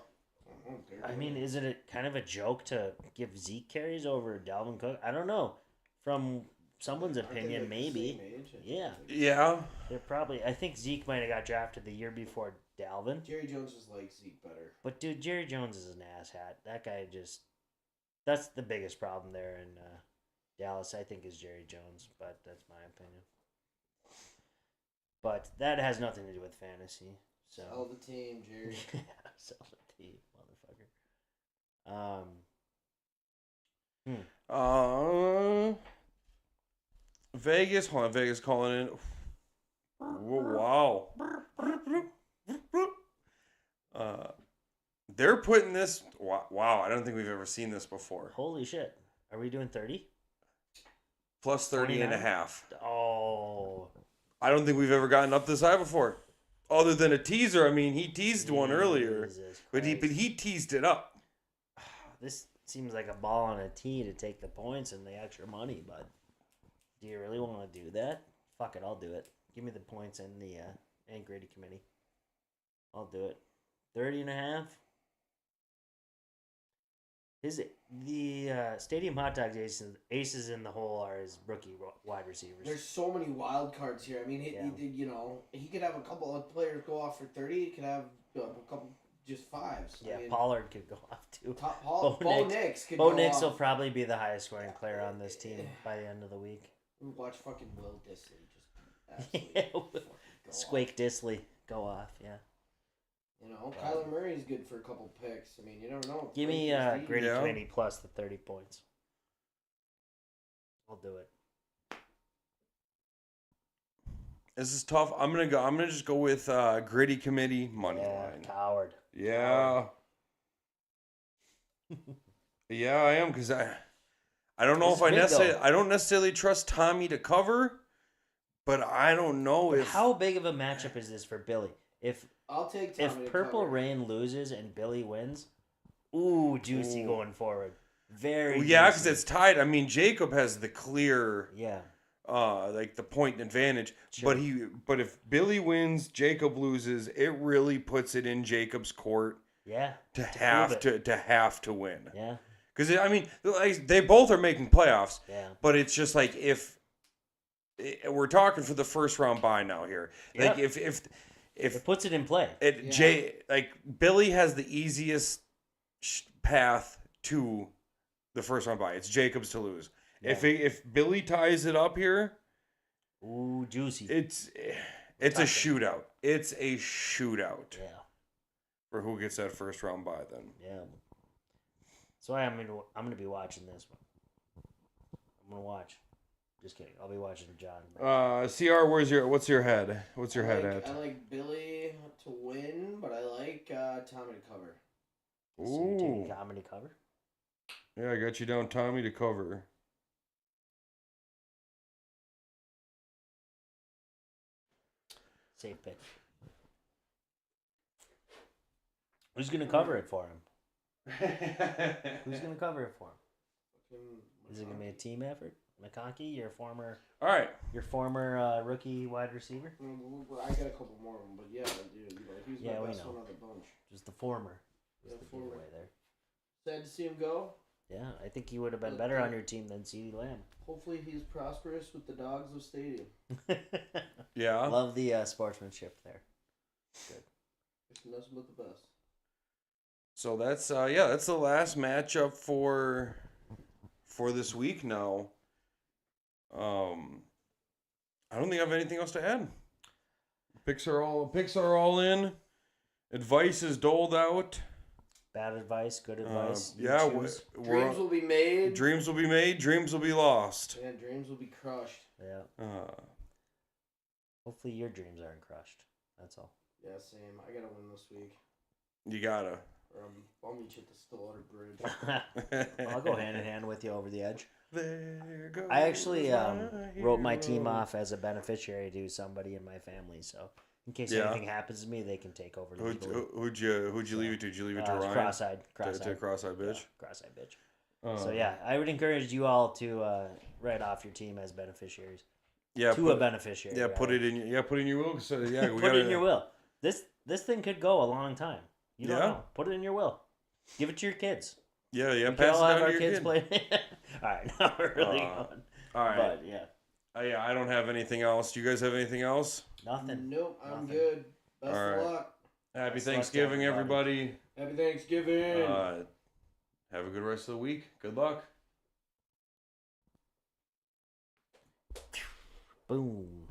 Isn't it kind of a joke to give Zeke carries over Dalvin Cook? I don't know. From someone's opinion, maybe. Yeah. Yeah. They're probably. I think Zeke might have got drafted the year before Dalvin. Jerry Jones just likes Zeke better. But dude, Jerry Jones is an asshat. That guy just. That's the biggest problem there in Dallas. I think is Jerry Jones, but that's my opinion. But that has nothing to do with fantasy. So. Sell the team, Jerry. Yeah, sell the team, motherfucker. Vegas. Hold on, Vegas calling in. Whoa, wow. They're putting this. Wow, I don't think we've ever seen this before. Holy shit. Are we doing 30? Plus 30 and a half. Oh. I don't think we've ever gotten up this high before. Other than a teaser. I mean, he teased one earlier. But he teased it up. This seems like a ball on a tee to take the points and the extra money, but do you really want to do that? Fuck it, I'll do it. Give me the points and the Gradey committee. I'll do it. 30 and a half. The Stadium Hot Dogs aces in the hole are his rookie wide receivers. There's so many wild cards here. I mean, he could have a couple of players go off for 30. He could have a couple just fives. Yeah, Pollard could go off too. Bo Nix could go off. Bo Nix will probably be the highest scoring player on this team by the end of the week. Watch fucking Will Dissly just absolutely Squake Dissly go off, yeah. Kyler Murray's good for a couple picks. I mean, you never know. Give me Grady Committee plus the 30 points. I'll do it. This is tough. I'm gonna just go with Gritty Committee money line. Coward. Yeah. Yeah, I am because I don't know if I don't necessarily trust Tommy to cover, but I don't know if how big of a matchup is this for Billy? I'll take Tommy if Purple Rain loses and Billy wins, juicy going forward. Very because it's tied. I mean, Jacob has the clear like the point advantage. Sure. But if Billy wins, Jacob loses, it really puts it in Jacob's court. Yeah. To have to win. Yeah. Because I mean, they both are making playoffs. Yeah. But it's just like if we're talking for the first round bye now here, like if it puts it in play. Billy has the easiest path to the first round bye. It's Jacob's to lose. Yeah. If Billy ties it up here, juicy. It's a shootout. It's a shootout. Yeah. For who gets that first round bye then? Yeah. So I'm gonna be watching this one. I'm gonna watch. Just kidding. I'll be watching John. CR, what's your head? What's your head at? I like Billy to win, but I like Tommy to cover. Ooh. So you're taking Tommy to cover? Yeah, I got you down Tommy to cover. Safe pick. Who's going to cover it for him? Who's going to cover it for him? Is it going to be a team effort? McConkey, your former rookie wide receiver? I got a couple more of them, but yeah, dude, he's my best one of the bunch. Just the former. Just the giveaway there. Sad to see him go. Yeah, I think he would have been better on your team than CeeDee Lamb. Hopefully he's prosperous with the Dogs of Stadium. Yeah. Love the sportsmanship there. Good. It's nothing but the best. So that's the last matchup for this week now. I don't think I have anything else to add. Picks are all in. Advice is doled out. Bad advice, good advice. Dreams will be made. Dreams will be made. Dreams will be lost. Yeah, dreams will be crushed. Yeah. Hopefully your dreams aren't crushed. That's all. Yeah, same. I gotta win this week. You gotta. I'll meet you at the Stillwater Bridge. I'll go hand in hand with you over the edge. There goes I actually wrote my team off as a beneficiary to somebody in my family, so in case anything happens to me, they can take over. Who'd you leave it to? Did you leave it to Ryan? Cross-eyed. To cross-eyed bitch. Yeah, cross-eyed bitch. So yeah, I would encourage you all to write off your team as beneficiaries. Yeah, a beneficiary. Yeah, put it in your will. So yeah, put it in your will. This thing could go a long time. You don't know. Put it in your will. Give it to your kids. Yeah. We Pass all it have down our to your kids kid. play. All right, now we're really going. All right. But yeah. Yeah, I don't have anything else. Do you guys have anything else? Nothing. Nope, I'm good. Best of luck. Happy Thanksgiving, everybody. Happy Thanksgiving. Have a good rest of the week. Good luck. Boom.